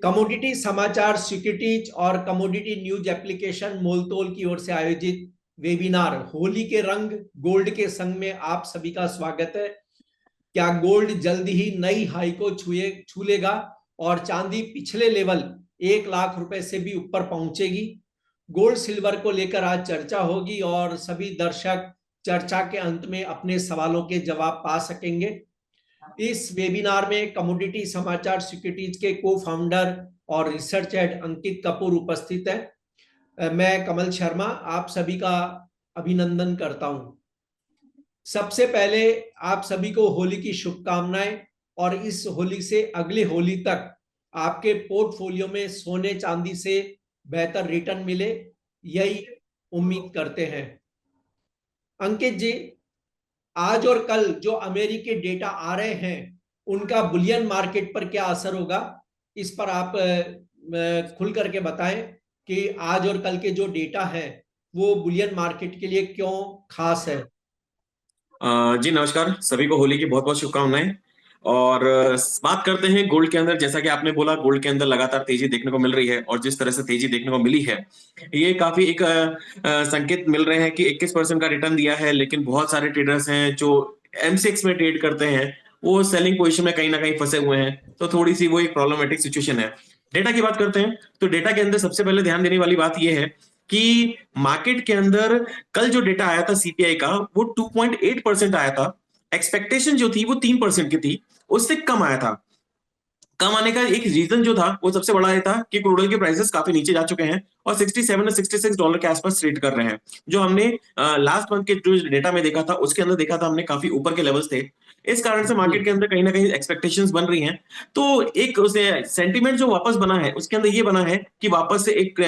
Commodity समाचार securities और commodity news application मोलतोल की ओर से आयोजित वेबिनार होली के रंग गोल्ड के संग में आप सभी का स्वागत है। क्या गोल्ड जल्द ही नई हाई को छू लेगा और चांदी पिछले लेवल 1 लाख रुपए से भी ऊपर पहुंचेगी? गोल्ड सिल्वर को लेकर आज चर्चा होगी और सभी दर्शक चर्चा के अंत में अपने सवालों के जवाब पा सकेंगे। इस वेबिनार में कमोडिटी समाचार सिक्योरिटीज के को फाउंडर और रिसर्च हेड अंकित कपूर उपस्थित है। मैं कमल शर्मा आप सभी का अभिनंदन करता हूं। सबसे पहले आप सभी को होली की शुभकामनाएं और इस होली से अगले होली तक आपके पोर्टफोलियो में सोने चांदी से बेहतर रिटर्न मिले, यही उम्मीद करते हैं। अंकित जी, आज और कल जो अमेरिकी डेटा आ रहे हैं उनका बुलियन मार्केट पर क्या असर होगा, इस पर आप खुल करके बताएं कि आज और कल के जो डेटा है वो बुलियन मार्केट के लिए क्यों खास है। जी नमस्कार, सभी को होली की बहुत बहुत शुभकामनाएं। और बात करते हैं गोल्ड के अंदर। जैसा कि आपने बोला, गोल्ड के अंदर लगातार तेजी देखने को मिल रही है और जिस तरह से तेजी देखने को मिली है, ये काफी एक संकेत मिल रहे हैं कि 21% का रिटर्न दिया है। लेकिन बहुत सारे ट्रेडर्स हैं जो M6 में ट्रेड करते हैं, वो सेलिंग पोजीशन में कहीं ना कहीं फंसे हुए हैं। तो थोड़ी सी वो एक प्रॉब्लमेटिक सिचुएशन है। डेटा की बात करते हैं तो डेटा के अंदर सबसे पहले ध्यान देने वाली बात यह है कि मार्केट के अंदर कल जो डेटा आया था सीपीआई का, वो 2.8% आया था। एक्सपेक्टेशन जो थी वो 3% की थी, उससे कम आया था। कम आने का एक रीजन जो था वो सबसे बड़ा ये था कि क्रूड ऑयल के प्राइसेस काफी नीचे जा चुके हैं और 67 और $66 के आसपास ट्रेड कर रहे हैं। जो हमने लास्ट मंथ के जो डेटा में देखा था, उसके अंदर देखा था हमने काफी ऊपर के लेवल्स थे। इस कारण से मार्केट के अंदर कहीं ना कहीं एक्सपेक्टेशंस बन रही हैं। तो एक उसे सेंटीमेंट जो वापस बना है, उसके अंदर ये बना है कि वापस से एक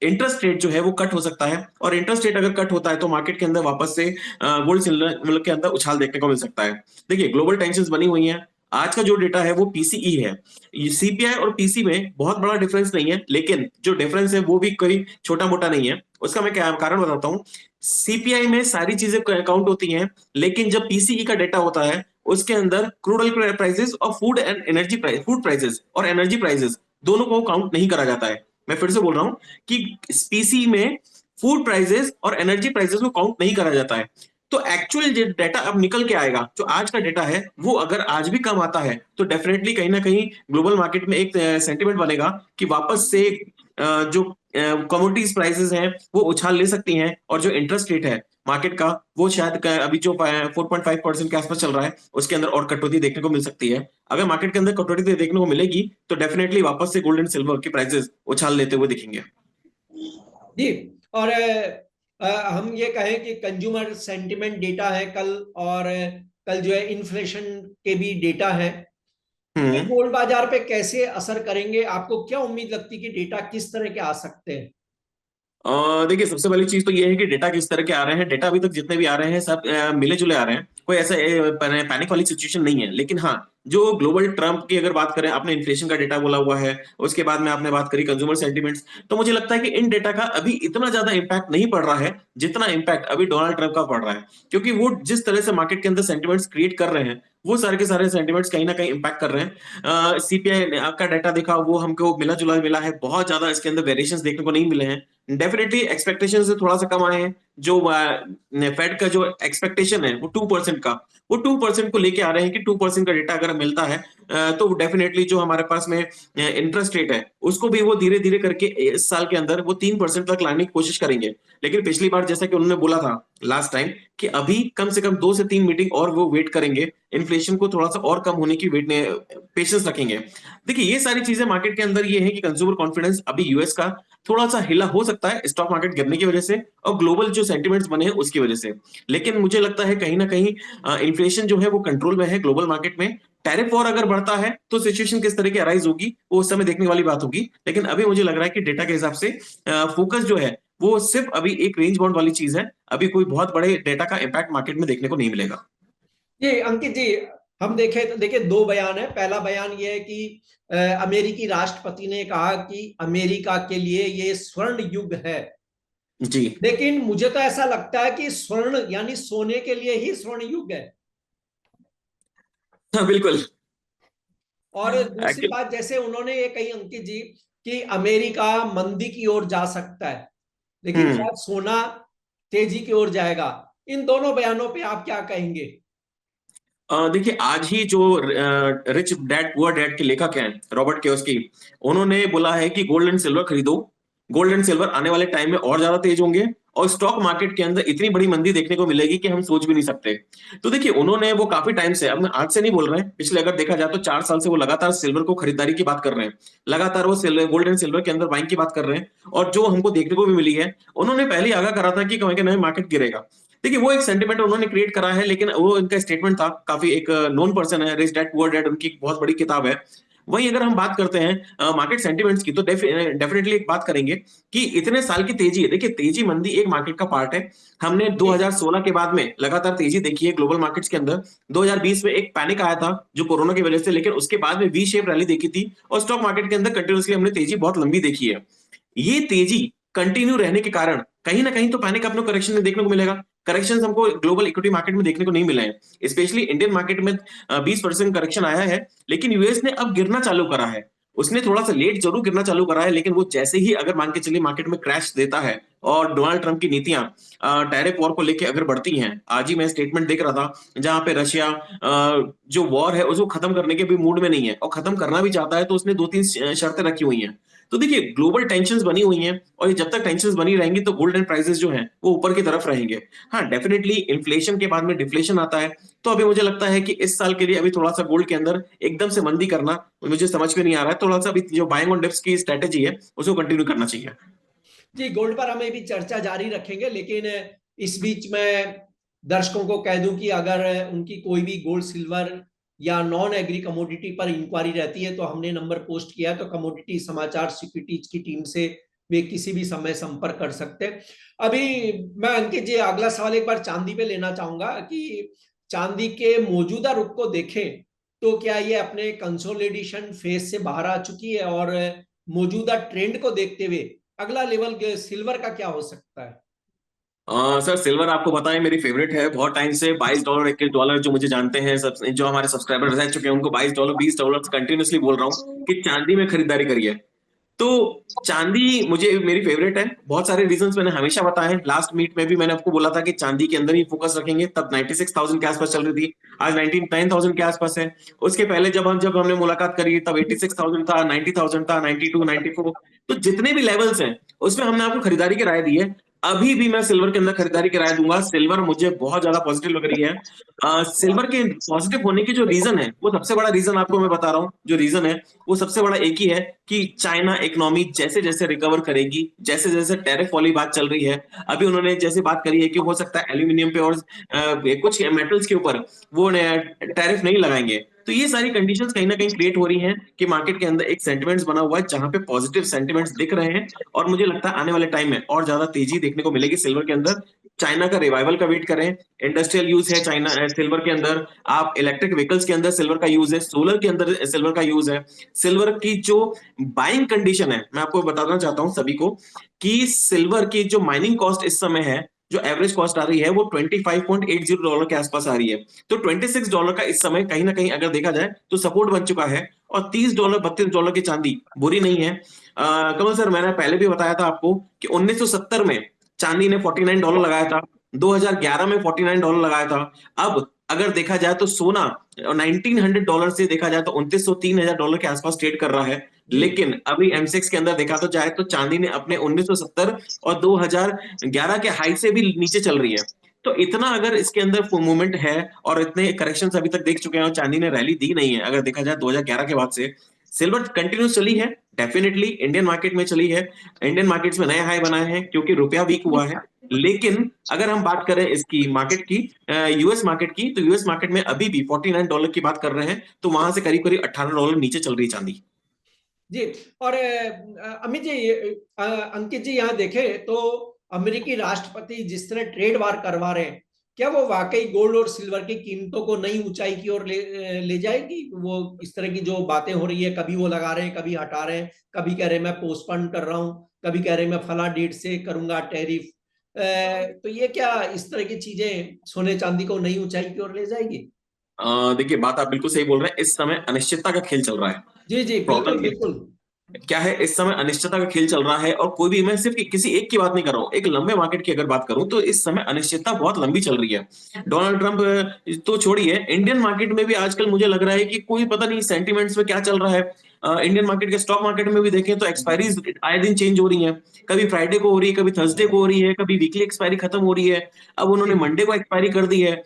इंटरेस्ट रेट जो है वो कट हो सकता है। और इंटरेस्ट रेट अगर कट होता है तो मार्केट के अंदर वापस से गोल्ड सिल्वर के अंदर उछाल देखने को मिल सकता है। देखिए, ग्लोबल टेंशन बनी हुई है। आज का जो डेटा है वो पीसीई है। सीपीआई और पीसी में बहुत बड़ा डिफरेंस नहीं है, लेकिन जो डिफरेंस है वो भी कोई छोटा मोटा नहीं है। उसका मैं क्या कारण बताता हूँ। सीपीआई में सारी चीजें काउंट होती हैं, लेकिन जब पीसीई का डेटा होता है उसके अंदर क्रूड ऑयल प्राइसेस और food and energy price, food prices और एनर्जी प्राइसेस दोनों को काउंट नहीं करा जाता है। मैं फिर से बोल रहा हूं कि पीसी में फूड प्राइसेस और एनर्जी प्राइसेस को काउंट नहीं करा जाता है। तो एक्चुअल जो डेटा अब निकल के आएगा, जो आज का डेटा है, वो अगर आज भी कम आता है तो डेफिनेटली कहीं ना कहीं ग्लोबल मार्केट में एक सेंटीमेंट बनेगा कि वापस से जो कमोडिटीज प्राइसेस हैं वो उछाल ले सकती हैं। और जो इंटरेस्ट रेट है मार्केट का, वो शायद अभी जो 4.5% के आसपास चल रहा है, उसके अंदर और कटौती देखने को मिल सकती है। अगर मार्केट के अंदर कटौती देखने को मिलेगी तो डेफिनेटली वापस से गोल्ड एंड सिल्वर की प्राइसेस उछाल लेते हुए दिखेंगे। जी, और हम ये कहें कि कंज्यूमर सेंटिमेंट डेटा है कल, और कल जो है इन्फ्लेशन के भी डेटा है, ये गोल्ड बाजार पे कैसे असर करेंगे? आपको क्या उम्मीद लगती है कि डेटा किस तरह के आ सकते हैं? देखिए, सबसे पहली चीज तो ये है कि डेटा किस तरह के आ रहे हैं। डेटा अभी तक जितने भी आ रहे हैं सब मिले जुले आ रहे हैं। कोई ऐसा पैनिक वाली सिचुएशन नहीं है। लेकिन हाँ, जो ग्लोबल ट्रम्प की अगर बात करें, आपने इन्फ्लेशन का डेटा बोला हुआ है, उसके बाद में आपने बात करी कंज्यूमर सेंटीमेंट्स, तो मुझे लगता है कि इन डेटा का अभी इतना ज्यादा इंपैक्ट नहीं पड़ रहा है जितना इंपैक्ट अभी डोनाल्ड ट्रम्प का पड़ रहा है। क्योंकि वो जिस तरह से मार्केट के अंदर सेंटीमेंट्स क्रिएट कर रहे हैं, वो सारे के सारे सेंटीमेंट्स कहीं ना कहीं इंपैक्ट कर रहे हैं। सीपीआई का डाटा देखा, वो हमको मिला जुला मिला है। बहुत ज्यादा इसके अंदर वेरिएशंस देखने को नहीं मिले हैं। डेफिनेटली एक्सपेक्टेशन से थोड़ा सा कम आए हैं। जो फेड का जो एक्सपेक्टेशन है वो 2% का, वो 2% को लेके आ रहे हैं कि 2% का डेटा अगर मिलता है तो डेफिनेटली जो हमारे पास में इंटरेस्ट रेट है उसको भी वो धीरे धीरे करके इस साल के अंदर वो 3% तक लाने की कोशिश करेंगे। लेकिन पिछली बार जैसा कि उन्होंने बोला था लास्ट टाइम कि अभी कम से कम 2 से 3 मीटिंग और वो वेट करेंगे, इन्फ्लेशन को थोड़ा सा और कम होने की वेट पेशेंस रखेंगे। देखिए, ये सारी चीजें मार्केट के अंदर ये है कि कंज्यूमर कॉन्फिडेंस अभी यूएस का थोड़ा सा हिला हो सकता है स्टॉक मार्केट गिरने की वजह से और ग्लोबल जो सेंटीमेंट्स बने हैं उसकी वजह से। लेकिन मुझे लगता है कहीं ना कहीं इन्फ्लेशन जो है वो कंट्रोल में है ग्लोबल मार्केट में। टैरिफ वॉर अगर बढ़ता है तो सिचुएशन किस तरह की अराइज होगी वो उस समय देखने वाली बात होगी। लेकिन अभी मुझे लग रहा है कि डेटा के हिसाब से फोकस जो है वो सिर्फ अभी एक रेंज बाउंड वाली चीज है। अभी कोई बहुत बड़े डेटा का इंपैक्ट मार्केट में देखने को नहीं मिलेगा। जी अंकित जी, हम देखें तो देखिए दो बयान है। पहला बयान ये है कि अमेरिकी राष्ट्रपति ने कहा कि अमेरिका के लिए ये स्वर्ण युग है। जी। लेकिन मुझे तो ऐसा लगता है कि स्वर्ण यानी सोने के लिए ही स्वर्ण युग है। हाँ, बिल्कुल। और दूसरी एक्चुअली बात, जैसे उन्होंने ये कही अंकित जी कि अमेरिका मंदी की ओर जा सकता है, लेकिन हम्म शायद सोना तेजी की ओर जाएगा। इन दोनों बयानों पे आप क्या कहेंगे? देखिए, आज ही जो रिच डैड पुअर डैड के लेखक हैं रॉबर्ट कियोसाकी, उन्होंने बोला है कि गोल्ड एंड सिल्वर खरीदो। गोल्ड एंड सिल्वर आने वाले टाइम में और ज्यादा तेज होंगे, और स्टॉक मार्केट के अंदर इतनी बड़ी मंदी देखने को मिलेगी कि हम सोच भी नहीं सकते। तो देखिए, उन्होंने वो काफी टाइम से, अब आज से नहीं बोल रहे हैं, पिछले अगर देखा जाए तो 4 साल से वो लगातार सिल्वर को खरीदारी की बात कर रहे हैं। लगातार वो सिल्वर, गोल्ड एंड सिल्वर के अंदर बाइंग की बात कर रहे हैं। और जो हमको देखने को भी मिली है, उन्होंने पहले ही आगाह करा था कि कहीं ना मार्केट गिरेगा। देखिए, वो एक सेंटिमेंट उन्होंने क्रिएट करा है, लेकिन वो इनका स्टेटमेंट था, काफी एक नोन पर्सन है, रिच डैड पुअर डैड, उनकी एक बहुत बड़ी किताब है। वहीं अगर हम बात करते हैं मार्केट सेंटिमेंट्स की, तो डेफिनेटली एक बात करेंगे कि इतने साल की तेजी है। देखिए, तेजी मंदी एक मार्केट का पार्ट है। हमने जी 2016 के बाद में लगातार तेजी देखी है ग्लोबल मार्केट्स के अंदर। 2020 में एक पैनिक आया था जो कोरोना की वजह से, लेकिन उसके बाद में वी शेप रैली देखी थी, और स्टॉक मार्केट के अंदर कंटिन्यूसली हमने तेजी बहुत लंबी देखी है। ये तेजी कंटिन्यू रहने के कारण कहीं ना कहीं तो पैनिक अपने करेक्शन में देखने को मिलेगा। करेक्शन हमको ग्लोबल इक्विटी मार्केट में देखने को नहीं मिले हैं, स्पेशली इंडियन मार्केट में 20% करेक्शन आया है। लेकिन यूएस ने अब गिरना चालू करा है। उसने थोड़ा सा लेट जरूर गिरना चालू करा है, लेकिन वो जैसे ही अगर मान के चलिए मार्केट में क्रैश देता है, और डोनाल्ड ट्रंप की नीतियां टैरिफ वॉर को लेकर अगर बढ़ती हैं, आज ही मैं स्टेटमेंट देख रहा था जहां पे रशिया जो वॉर है उसको खत्म करने के भी मूड में नहीं है, और खत्म करना भी चाहता है, तो उसने 2-3 शर्तें रखी हुई हैं। तो देखिए, ग्लोबल टेंशंस बनी हुई हैं, और ये जब तक टेंशंस बनी रहेंगी तो गोल्ड एंड प्राइसेस जो हैं वो ऊपर की तरफ रहेंगे। हाँ, डेफिनेटली इन्फ्लेशन के बाद में डिफ्लेशन आता है। तो अभी मुझे लगता है कि इस साल के लिए अभी थोड़ा सा गोल्ड के अंदर एकदम से मंदी करना मुझे समझ में नहीं आ रहा है। थोड़ा सा अभी जो बाइंग ऑन डिप्स की स्ट्रेटेजी है उसको कंटिन्यू करना चाहिए। जी, गोल्ड पर हमें भी चर्चा जारी रखेंगे, लेकिन इस बीच में दर्शकों को कह दूं कि अगर उनकी कोई भी गोल्ड सिल्वर या नॉन एग्री कमोडिटी पर इंक्वायरी रहती है तो हमने नंबर पोस्ट किया है, तो कमोडिटी समाचार सिक्योरिटीज की टीम से वे किसी भी समय संपर्क कर सकते हैं। अभी मैं अंकित जी अगला सवाल एक बार चांदी पे लेना चाहूंगा कि चांदी के मौजूदा रुख को देखें तो क्या ये अपने कंसोलिडेशन फेज से बाहर आ चुकी है, और मौजूदा ट्रेंड को देखते हुए अगला लेवल सिल्वर का क्या हो सकता है? सर, सिल्वर आपको पता है मेरी फेवरेट है बहुत टाइम से। $22, $21, जो मुझे जानते हैं, सब जो हमारे सब्सक्राइबर्स रह चुके हैं, उनको $22, $20 कंटिन्यूसली बोल रहा हूँ कि चांदी में खरीदारी करिए। तो चांदी मुझे मेरी फेवरेट है, बहुत सारे रीजंस मैंने हमेशा बताए हैं। लास्ट मीट में भी मैंने आपको बोला था कि चांदी के अंदर ही फोकस रखेंगे, तब 96,000 के आसपास चल रही थी। आज 99,000 के आसपास है। उसके पहले जब हमने मुलाकात करी तब 86,000 था, 90,000 था, 92, 94। तो जितने भी लेवल्स हैं उसमें हमने आपको खरीदारी की राय दी है। अभी भी मैं सिल्वर के अंदर खरीदारी की राय दूंगा। सिल्वर मुझे बहुत ज्यादा पॉजिटिव लग रही है। सिल्वर के पॉजिटिव होने की जो रीजन है, वो सबसे बड़ा रीजन आपको मैं बता रहा हूँ। जो रीजन है वो सबसे बड़ा एक ही है कि चाइना इकोनॉमी जैसे जैसे रिकवर करेगी, जैसे जैसे टैरिफ वाली बात चल रही है, अभी उन्होंने जैसे बात करी है कि हो सकता है एल्यूमिनियम पे और कुछ मेटल्स के ऊपर वो टैरिफ नहीं लगाएंगे। तो ये सारी कंडीशंस कहीं ना कहीं क्रिएट हो रही हैं कि मार्केट के अंदर एक सेंटिमेंट्स बना हुआ है जहां पे पॉजिटिव सेंटिमेंट्स दिख रहे हैं। और मुझे लगता है आने वाले टाइम में और ज्यादा तेजी देखने को मिलेगी सिल्वर के अंदर। चाइना का रिवाइवल का वेट करें। इंडस्ट्रियल यूज है चाइना सिल्वर के अंदर। आप इलेक्ट्रिक व्हीकल्स के अंदर सिल्वर का यूज है, सोलर के अंदर सिल्वर का यूज है। सिल्वर की जो बाइंग कंडीशन है, मैं आपको बताना चाहता हूं सभी को कि सिल्वर की जो माइनिंग कॉस्ट इस समय है, जो एवरेज कॉस्ट आ रही है, वो $25.80 के आसपास आ रही है। तो $26 का इस समय कहीं ना कहीं अगर देखा जाए तो सपोर्ट बन चुका है। और $30, $32 की चांदी बुरी नहीं है। कमल सर, मैंने पहले भी बताया था आपको कि 1970 में चांदी ने $49 लगाया था। 2011 में $49 लगाया था। अब अगर देखा जाए तो सोना $1900 से देखा जाए तो 2900-3000 के आसपास ट्रेड कर रहा है। जी लेकिन अभी एमसेक्स के अंदर देखा तो जाए तो चांदी ने अपने 1970 और 2011 के हाई से भी नीचे चल रही है। तो इतना अगर इसके अंदर मूवमेंट है, और इतने करेक्शन अभी तक देख चुके हैं, और चांदी ने रैली दी नहीं है अगर देखा जाए 2011 के बाद से। सिल्वर कंटिन्यूस चली है, डेफिनेटली इंडियन मार्केट में चली है। इंडियन मार्केट्स में नए हाई बनाए हैं क्योंकि रुपया वीक हुआ है। लेकिन अगर हम बात करें इसकी मार्केट की, यूएस मार्केट की, तो यूएस मार्केट में अभी भी $49 की बात कर रहे हैं। तो वहां से करीब करीब $18 नीचे चल रही चांदी। जी। और अमित जी, अंकित जी यहाँ देखें तो अमेरिकी राष्ट्रपति जिस तरह ट्रेड वार करवा रहे हैं, क्या वो वाकई गोल्ड और सिल्वर की कीमतों को नई ऊंचाई की ओर ले जाएगी? वो इस तरह की जो बातें हो रही है, कभी वो लगा रहे हैं, कभी हटा रहे हैं, कभी कह रहे हैं मैं पोस्टपोन कर रहा हूं, कभी कह रहे हैं मैं फला डेट से करूंगा टैरिफ। तो ये क्या इस तरह की चीजें सोने चांदी को नई ऊंचाई की ओर ले जाएगी? देखिए, बात आप बिल्कुल सही बोल रहे हैं। इस समय अनिश्चितता का खेल चल रहा है। जी जी, बिल्कुल प्रॉब्लम बिल्कुल। क्या है, इस समय अनिश्चितता का खेल चल रहा है, और कोई भी, मैं सिर्फ किसी एक की बात नहीं कर रहा हूं, एक लंबे मार्केट की अगर बात करूं तो इस समय अनिश्चितता बहुत लंबी चल रही है। डोनाल्ड ट्रंप तो छोड़िए, इंडियन मार्केट में भी आजकल मुझे लग रहा है कि कोई पता नहीं सेंटिमेंट्स में क्या चल रहा है। इंडियन मार्केट के स्टॉक मार्केट में भी देखें तो एक्सपायरीज आए दिन चेंज हो रही है। कभी फ्राइडे को हो रही है, कभी थर्सडे को हो रही है, कभी वीकली एक्सपायरी खत्म हो रही है। अब उन्होंने जी मंडे को एक्सपायरी कर दी है।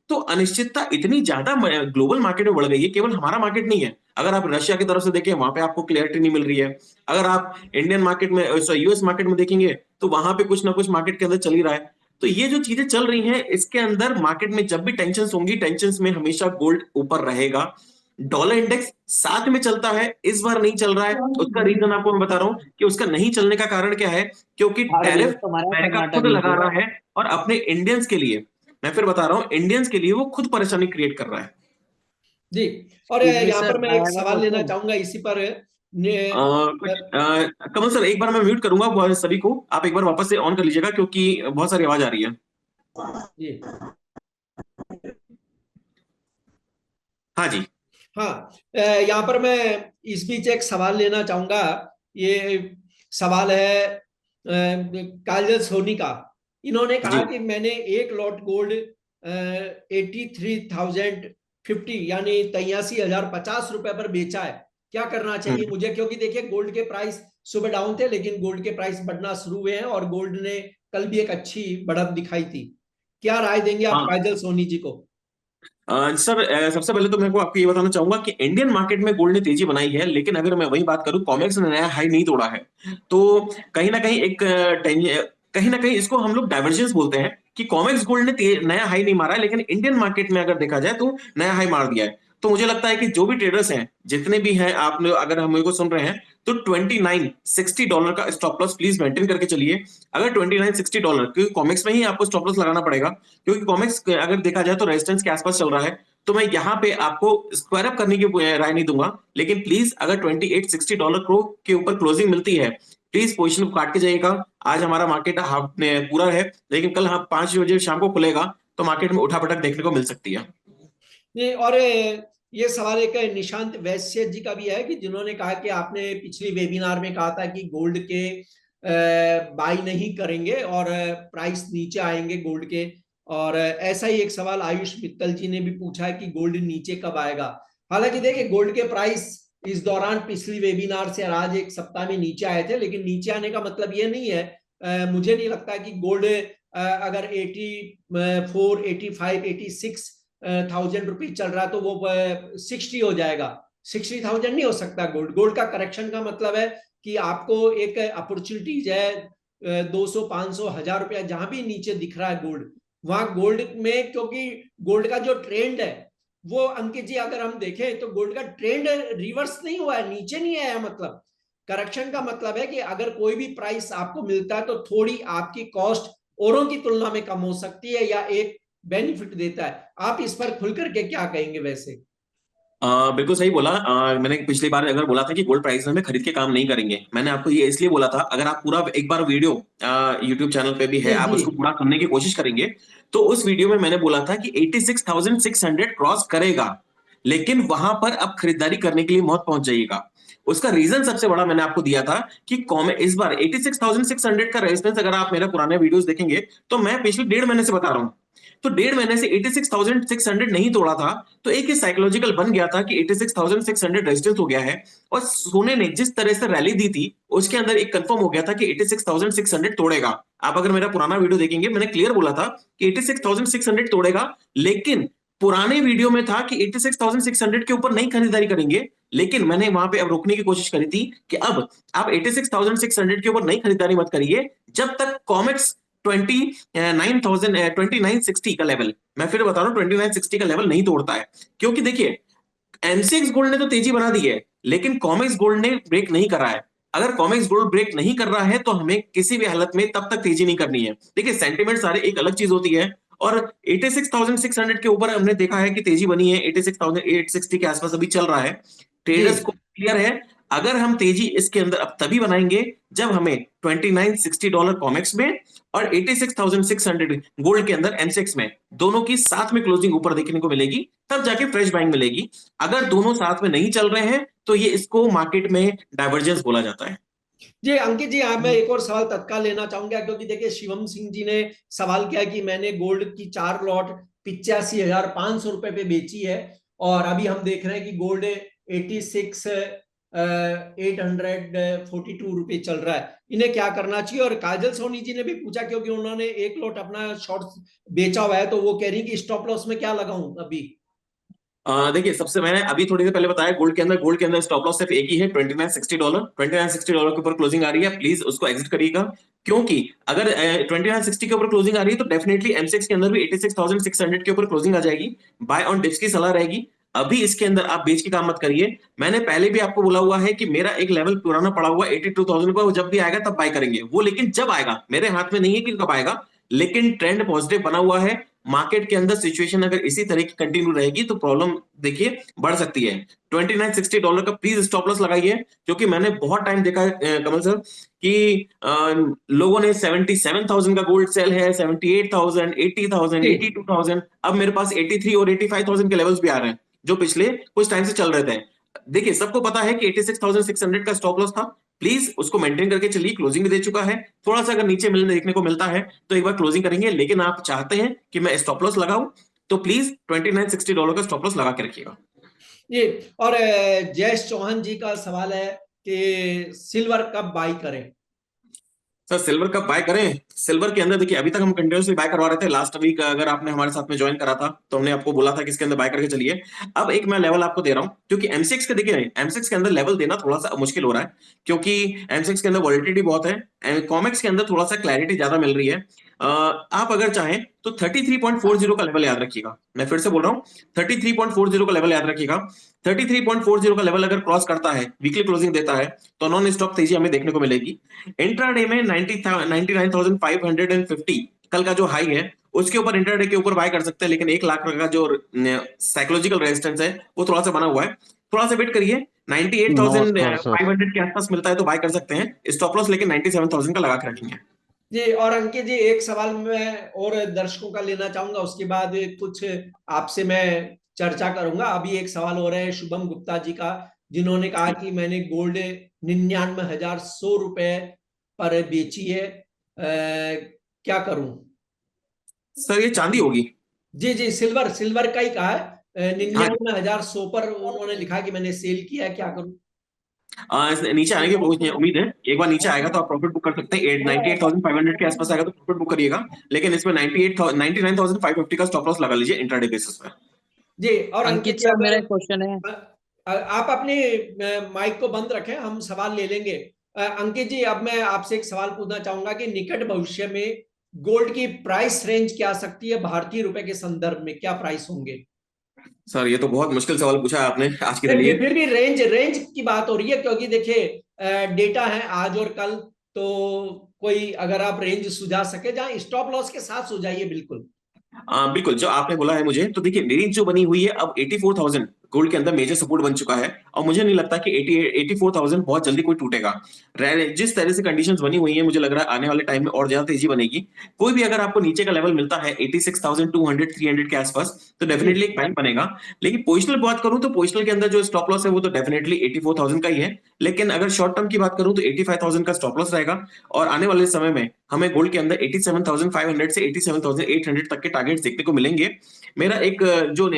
तो अनिश्चितता इतनी ज्यादा ग्लोबल मार्केट में बढ़ गई है, केवल हमारा मार्केट नहीं है। अगर आप रशिया की तरफ से देखें, वहां पे आपको क्लियरिटी नहीं मिल रही है। अगर आप इंडियन मार्केट में, यूएस मार्केट में देखेंगे, तो वहां पे कुछ ना कुछ मार्केट के अंदर चल ही रहा है। तो ये जो चीजें चल रही हैं, इसके अंदर मार्केट में जब भी टेंशन होंगी, टेंशन में हमेशा गोल्ड ऊपर रहेगा। डॉलर इंडेक्स साथ में चलता है, इस बार नहीं चल रहा है। उसका रीजन आपको मैं बता रहा हूं कि उसका नहीं चलने का कारण क्या है। क्योंकि टैरिफ अमेरिका खुद लगा रहा है, और अपने इंडियंस के लिए, मैं फिर बता रहा हूं, इंडियंस के लिए वो खुद परेशानी क्रिएट कर रहा है। जी। और यहाँ पर मैं एक सवाल लेना चाहूंगा इसी पर। कमल सर, एक बार मैं म्यूट करूंगा सभी को, आप एक बार वापस से ऑन कर लीजिएगा, क्योंकि बहुत सारी आवाज आ रही है। जी हाँ जी। हाँ, यहाँ पर मैं इस बीच एक सवाल लेना चाहूंगा। ये सवाल है काजल सोनी का। इन्होंने कहा जी। कि मैंने एक लॉट गोल्ड 83,050, यानी 83,050 रुपए पर बेचा है। क्या करना चाहिए हम्म। मुझे? क्योंकि देखिए, गोल्ड के प्राइस सुबह डाउन थे, लेकिन गोल्ड के प्राइस बढ़ना शुरू हुए हैं, और गोल्ड ने कल भी एक अच्छी बढ़त दिखाई थी। क्या राय देंगे आप हाँ काजल सोनी जी को? सर, सबसे पहले तो मैं को आपको ये बताना चाहूंगा कि इंडियन मार्केट में गोल्ड ने तेजी बनाई है, लेकिन अगर मैं वही बात करूं, कॉमेक्स ने नया हाई नहीं तोड़ा है। तो कहीं ना कहीं कहीं ना कहीं इसको हम लोग डाइवर्जेंस बोलते हैं, कि कॉमेक्स गोल्ड ने नया हाई नहीं मारा है, लेकिन इंडियन मार्केट में अगर देखा जाए तो नया हाई मार दिया है। तो मुझे लगता है कि जो भी ट्रेडर्स हैं, जितने भी हैं, आप लोग अगर हम को सुन रहे हैं, तो $29.60 का स्टॉप लॉस प्लीज मेंटेन करके चलिए। अगर $29.60, क्योंकि कॉमिक्स में ही आपको स्टॉप लॉस लगाना पड़ेगा, क्योंकि कॉमिक्स अगर देखा जाए तो रेजिस्टेंस के आसपास चल रहा है। तो मैं यहाँ पे आपको स्क्वायर अप करने की राय नहीं दूंगा, लेकिन प्लीज अगर $28.60 के ऊपर क्लोजिंग मिलती है, प्लीज पोजीशन को काट के जाइएगा। आज हमारा मार्केट हाफ पूरा है, लेकिन कल हम 5 बजे शाम को खुलेगा, तो मार्केट में उठापटक देखने को मिल सकती है। ये और ये सवाल एक निशांत वैश्य जी का भी है, कि जिन्होंने कहा कि आपने पिछली वेबिनार में कहा था कि गोल्ड के बाई नहीं करेंगे, और प्राइस नीचे आएंगे गोल्ड के। और ऐसा ही एक सवाल आयुष मित्तल जी ने भी पूछा है कि गोल्ड नीचे कब आएगा। हालांकि देखिए, गोल्ड के प्राइस इस दौरान पिछली वेबिनार से आज एक सप्ताह में नीचे आए थे, लेकिन नीचे आने का मतलब ये नहीं है, मुझे नहीं लगता कि गोल्ड अगर 84, 85, 86,000 रुपीज चल रहा है, तो वो 60 हो जाएगा। 60,000 नहीं हो सकता। गोल्ड गोल्ड का करेक्शन का मतलब है कि आपको एक अपॉर्चुनिटीज है, 200, 500, 1,000 रुपया जहां भी नीचे दिख रहा है गोल्ड, वहां गोल्ड में, क्योंकि गोल्ड का जो ट्रेंड है वो, अंकित जी अगर हम देखें तो गोल्ड का ट्रेंड रिवर्स नहीं हुआ है, नीचे नहीं आया। मतलब करेक्शन का मतलब है कि अगर कोई भी प्राइस आपको मिलता है, तो थोड़ी आपकी कॉस्ट औरों की तुलना में कम हो सकती है, या एक बेनिफिट देता है। आप इस पर खुल करके क्या कहेंगे वैसे? बिल्कुल सही बोला। मैंने पिछली बार अगर बोला था कि गोल्ड प्राइस में खरीद के काम नहीं करेंगे, मैंने आपको ये इसलिए बोला था। अगर आप पूरा एक बार वीडियो यूट्यूब चैनल पे भी है, जी आप जी उसको पूरा सुनने की कोशिश करेंगे, तो उस वीडियो में मैंने बोला था कि 86,600 क्रॉस करेगा, लेकिन वहां पर अब खरीदारी करने के लिए मौत पहुंच जाइएगा। उसका रीजन सबसे बड़ा मैंने आपको दिया था कि इस बार 86,600 का रेजिस्टेंस, अगर आप मेरे पुराने वीडियोस देखेंगे, तो मैं पिछले 1.5 महीने से बता रहा हूं, तो 1.5 महीने से 86,600 नहीं तोड़ा था। तो एक ये साइकोलॉजिकल बन गया था कि 86,600 रेजिस्टेंस हो गया है, और सोने ने जिस तरह से रैली दी थी, उसके अंदर एक कंफर्म हो गया था कि 86,600 तोड़ेगा। आप अगर मेरा पुराना वीडियो देखेंगे, मैंने क्लियर बोला था कि 86,600 तोड़ेगा, लेकिन पुराने वीडियो में था कि 86,600 के ऊपर नहीं खरीदारी करेंगे। लेकिन मैंने वहां पे अब रोकने की कोशिश करी थी कि अब आप 86,600 के ऊपर नहीं खरीदारी मत करिए, जब तक कॉमेक्स 29,60 का लेवल, मैं फिर बता रहा हूं, 2960 का लेवल नहीं तोड़ता है। क्योंकि देखिए, एमसीएक्स गोल्ड ने तो तेजी बना दी है, लेकिन कॉमेक्स गोल्ड ने ब्रेक नहीं करा है। अगर कॉमेक्स गोल्ड ब्रेक नहीं कर रहा है, तो हमें किसी भी हालत में तब तक तेजी नहीं करनी है। देखिए, सेंटिमेंट सारे एक अलग चीज होती है, और 86,600 के ऊपर हमने देखा है कि तेजी बनी है। 86,860 के आसपास अभी चल रहा है। जी ट्रेडर्स को क्लियर है, अगर हम तेजी इसके अंदर अब तभी बनाएंगे जब हमें $2960 कॉमेक्स में और 86,600 गोल्ड के अंदर एमसेक्स में दोनों की साथ में क्लोजिंग ऊपर देखने को मिलेगी, तब जाके फ्रेश बाइंग मिलेगी। अगर दोनों साथ में नहीं चल रहे हैं तो ये इसको मार्केट में डाइवर्जेंस बोला जाता है। जी अंकित जी, मैं एक और सवाल तत्काल लेना चाहूंगा, क्योंकि देखिए शिवम सिंह जी ने सवाल किया कि मैंने गोल्ड की 4 लॉट 85,500 रुपए पे बेची है, और अभी हम देख रहे हैं कि गोल्ड 86,842 रुपए चल रहा है, इन्हें क्या करना चाहिए? और काजल सोनी जी ने भी पूछा, क्योंकि उन्होंने एक लॉट अपना शॉर्ट बेचा हुआ है, तो वो कह रही कि स्टॉप लॉस में क्या लगाऊं अभी। देखिए, सबसे मैंने अभी थोड़ी देर पहले बताया गोल्ड के अंदर स्टॉप लॉस सिर्फ एक ही है, $2960। $2960 के ऊपर क्लोजिंग आ रही है, प्लीज उसको एग्जिट करिएगा। क्योंकि अगर 2960 के ऊपर क्लोजिंग आ रही है तो डेफिनेटली एमसेक्स के अंदर भी 86,600 के ऊपर क्लोजिंग आ जाएगी। बाय ऑन डिप्स की सलाह रहेगी। अभी इसके अंदर आप बेच के काम मत करिए। मैंने पहले भी आपको बोला हुआ है कि मेरा एक लेवल पुराना पड़ा हुआ 82,000 का, वो जब भी आएगा तब बाय करेंगे वो, लेकिन जब आएगा मेरे हाथ में नहीं है कि कब आएगा, लेकिन ट्रेंड पॉजिटिव बना हुआ है। मार्केट के अंदर सिचुएशन अगर इसी तरह की कंटिन्यू रहेगी तो प्रॉब्लम देखिए बढ़ सकती है। $2960 का प्लीज स्टॉप लॉस लगाइए, क्योंकि मैंने बहुत टाइम देखा है कमल सर कि लोगों ने 77,000 का गोल्ड सेल है, 78,000, 80,000, 82,000, अब मेरे पास 83 और 85,000 के लेवल्स भी आ रहे हैं जो पिछले कुछ टाइम से चल रहे थे। देखिए, सबको पता है कि 86,600 का स्टॉप लॉस था, प्लीज उसको मेंटेन करके चलिए। क्लोजिंग भी दे चुका है, थोड़ा सा अगर नीचे मिलने देखने को मिलता है तो एक बार क्लोजिंग करेंगे, लेकिन आप चाहते हैं कि मैं स्टॉप लॉस लगाऊं तो प्लीज $2960 का स्टॉप लॉस लगा के रखिएगा। ये और जयेश चौहान जी का सवाल है कि सिल्वर कब बाई करें? सर, सिल्वर कब बाय करें? सिल्वर के अंदर देखिए, अभी तक हम कंटिन्यूसली बाय करवा रहे थे। लास्ट वीक अगर आपने हमारे साथ में ज्वाइन करा था तो हमने आपको बोला था कि इसके अंदर बाय करके चलिए। अब एक मैं लेवल आपको दे रहा हूं, क्योंकि एमसीएक्स के देखिए एमसीएक्स के अंदर लेवल देना थोड़ा सा मुश्किल हो रहा है, क्योंकि एमसीएक्स के अंदर वॉलिटिलिटी बहुत है, कॉमेक्स के अंदर थोड़ा सा क्लैरिटी ज्यादा मिल रही है। आप अगर चाहें तो 33.40 का लेवल याद रखिएगा। मैं फिर से बोल रहा हूँ, 33.40 का लेवल याद रखिएगा। 33.40 का लेवल अगर क्रॉस करता है, वीकली क्लोजिंग देता है, तो नॉन स्टॉप तेजी हमें देखने को मिलेगी। इंट्राडे में 99,550 कल का जो हाई है उसके ऊपर इंट्राडे के ऊपर बाय कर सकते हैं, लेकिन 1 लाख का जो साइकोलॉजिकल रेजिस्टेंस है वो थोड़ा सा बना हुआ है। थोड़ा सा वेट करिए, नमस्कार सर। 98,500 के आसपास मिलता है तो बाय कर सकते हैं। स्टॉप लॉस लेकिन 97,000 का लगा के रखेंगे। जी, और अंकित जी एक सवाल मैं और दर्शकों का लेना चाहूंगा, उसके बाद कुछ आपसे मैं चर्चा करूंगा। अभी एक सवाल हो रहा है शुभम गुप्ता जी का, जिन्होंने कहा कि मैंने गोल्ड 99,100 रुपए पर बेची है, क्या करूं? सर, ये चांदी होगी। जी जी, सिल्वर सिल्वर का ही कहा है, हाँ, 99,100 पर उन्होंने लिखा कि मैंने सेल किया है, क्या करूं? नीचे आने की उम्मीद है। एक बार नीचे आएगा तो आप प्रॉफिट बुक कर सकते हैं। 98,500 के आसपास आएगा तो प्रॉफिट बुक करिएगा, लेकिन इसमें 99,550 का स्टॉप लॉस लगा लीजिए इंट्राडे बेसिस पे। जी, और अंकित अंकित जी सर, अब मेरा एक क्वेश्चन है। आप अपने माइक को बंद रखें, हम सवाल ले लेंगे। अंकित जी, अब मैं आपसे एक सवाल पूछना चाहूंगा कि निकट भविष्य में गोल्ड की प्राइस रेंज क्या सकती है? भारतीय रुपए के संदर्भ में क्या प्राइस होंगे? सर, ये तो बहुत मुश्किल सवाल पूछा है आपने आज के नहीं, लिए। फिर भी रेंज रेंज की बात हो रही है, क्योंकि देखिए डेटा है आज और कल, तो कोई अगर आप रेंज सुझा सके, जहां स्टॉप लॉस के साथ सुझाइए बिल्कुल। बिल्कुल, जो आपने बोला है मुझे, तो देखिए रेंज जो बनी हुई है अब 84,000 गोल्ड के अंदर मेजर सपोर्ट बन चुका है, और मुझे नहीं लगता कि 84,000 बहुत जल्दी कोई टूटेगा। जिस तरह से कंडीशंस बनी हुई है, मुझे लग रहा है आने वाले टाइम में और ज्यादा तेजी बनेगी। कोई भी अगर आपको नीचे का लेवल मिलता है 86,200 300 के आसपास, तो जी डेफिनेटली एक टाइम बनेगा। लेकिन पोजिशनल बात करूं तो पोजिशनल के अंदर जो स्टॉप लॉस है वो तो डेफिनेटली 84,000 का ही है। लेकिन अगर शॉर्ट टर्म की बात करूं तो 85,000 का स्टॉप लॉस रहेगा, और आने वाले समय में हमें गोल्ड के अंदर 87,500 से 87,800 तक के टारगेट्स देखने को मिलेंगे। मेरा एक जो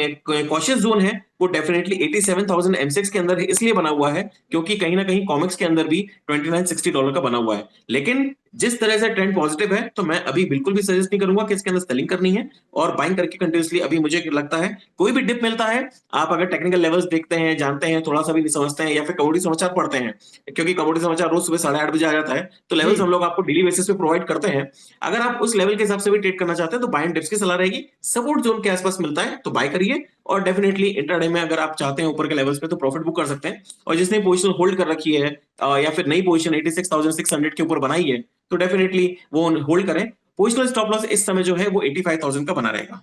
कॉशियस जोन है वो डेफिनेटली 87,000 एमसेक्स के अंदर इसलिए बना हुआ है, क्योंकि कहीं ना कहीं कॉमिक्स के अंदर भी $2960 का बना हुआ है। लेकिन जिस तरह से ट्रेंड पॉजिटिव है, तो मैं अभी बिल्कुल भी सजेस्ट नहीं करूंगा कि इसके अंदर सेलिंग करनी है और बाइंग करके कंटिन्यूसली। अभी मुझे लगता है कोई भी डिप मिलता है, आप अगर टेक्निकल लेवल्स देखते हैं, जानते हैं, थोड़ा सा भी नहीं समझते हैं, या फिर कमोडिटी समाचार पढ़ते हैं, क्योंकि कमोडिटी समाचार रोज सुबह 8:30 बजे आ जाता है, तो जी लेवल्स हम लोग आपको डेली बेसिस पे प्रोवाइड करते हैं। अगर आप उस लेवल के हिसाब से भी ट्रेड करना चाहते हैं तो बाय एंड डिप्स की सलाह रहेगी। सपोर्ट जोन के आसपास मिलता है तो बाय करिए, और डेफिनेटली इंट्राडे में अगर आप चाहते हैं ऊपर के लेवल्स पे तो प्रॉफिट बुक कर सकते हैं। और जिसने पोजीशन होल्ड कर रखी है, या फिर नई पोजीशन 86,600 के ऊपर बनाई है, तो डेफिनेटली वो होल्ड करें। पोजिशनल स्टॉप लॉस इस समय जो है वो 85,000 का बना रहेगा।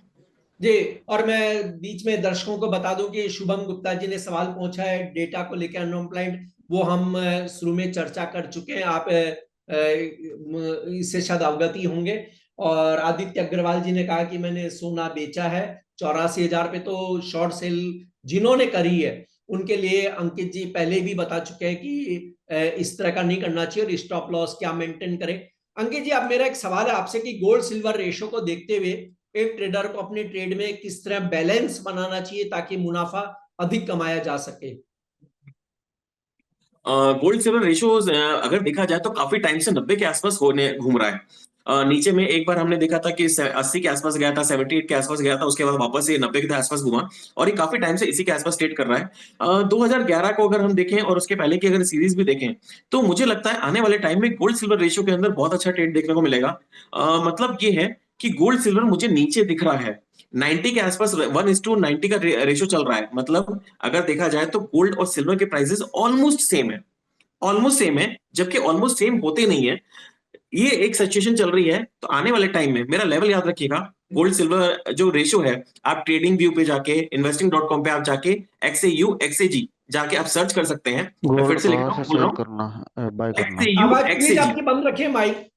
जी, और मैं बीच में दर्शकों को बता दूं कि शुभम गुप्ता जी ने सवाल पूछा है डेटा को लेकर, अनएम्प्लॉयड वो हम शुरू में चर्चा कर चुके हैं, आप इससे शायद अवगत ही होंगे। और आदित्य अग्रवाल जी ने कहा कि मैंने सोना बेचा है 84,000 पे, तो शॉर्ट सेल जिन्होंने करी है उनके लिए अंकित जी पहले भी बता चुके हैं कि इस तरह का नहीं करना चाहिए और स्टॉप लॉस क्या मेंटेन करें। अंकित जी, अब मेरा एक सवाल है आपसे कि गोल्ड सिल्वर रेशो को देखते हुए एक ट्रेडर को अपने ट्रेड में किस तरह बैलेंस बनाना चाहिए ताकि मुनाफा अधिक कमाया जा सके? गोल्ड सिल्वर रेशियो अगर देखा जाए तो काफी टाइम से 90 के आसपास होने घूम रहा है। नीचे में एक बार हमने देखा था कि 80 के आसपास गया था, 78 के आसपास गया था, उसके बाद वापस ये 90 के आसपास घुमा और ये काफी टाइम से इसी के आसपास ट्रेड कर रहा है। 2011 को अगर हम देखें और उसके पहले की अगर सीरीज भी देखें तो मुझे लगता है आने वाले टाइम में गोल्ड सिल्वर रेशियो के अंदर बहुत अच्छा ट्रेड देखने को मिलेगा। मतलब ये है कि गोल्ड सिल्वर मुझे नीचे दिख रहा है 90 के आसपास, 1:90 का रेशियो चल रहा है। मतलब अगर देखा जाए तो गोल्ड और सिल्वर के प्राइसेस ऑलमोस्ट सेम है, ऑलमोस्ट सेम है, जबकि ऑलमोस्ट सेम होते नहीं है। ये एक सिचुएशन चल रही है। तो आने वाले टाइम में मेरा लेवल याद रखिएगा, गोल्ड सिल्वर जो रेशियो है, आप ट्रेडिंग व्यू पे जाके investing.com पे आप जाके XAU XAG जाके आप सर्च कर सकते हैं। मैं फिर गोल्ड से लिख कहाँ रहा से हूँ, बोल रहा सेल हूँ, करना है, बाय करना है? XAU आवाज प्लीज XAG। आपकी बंद रखिए, माइक।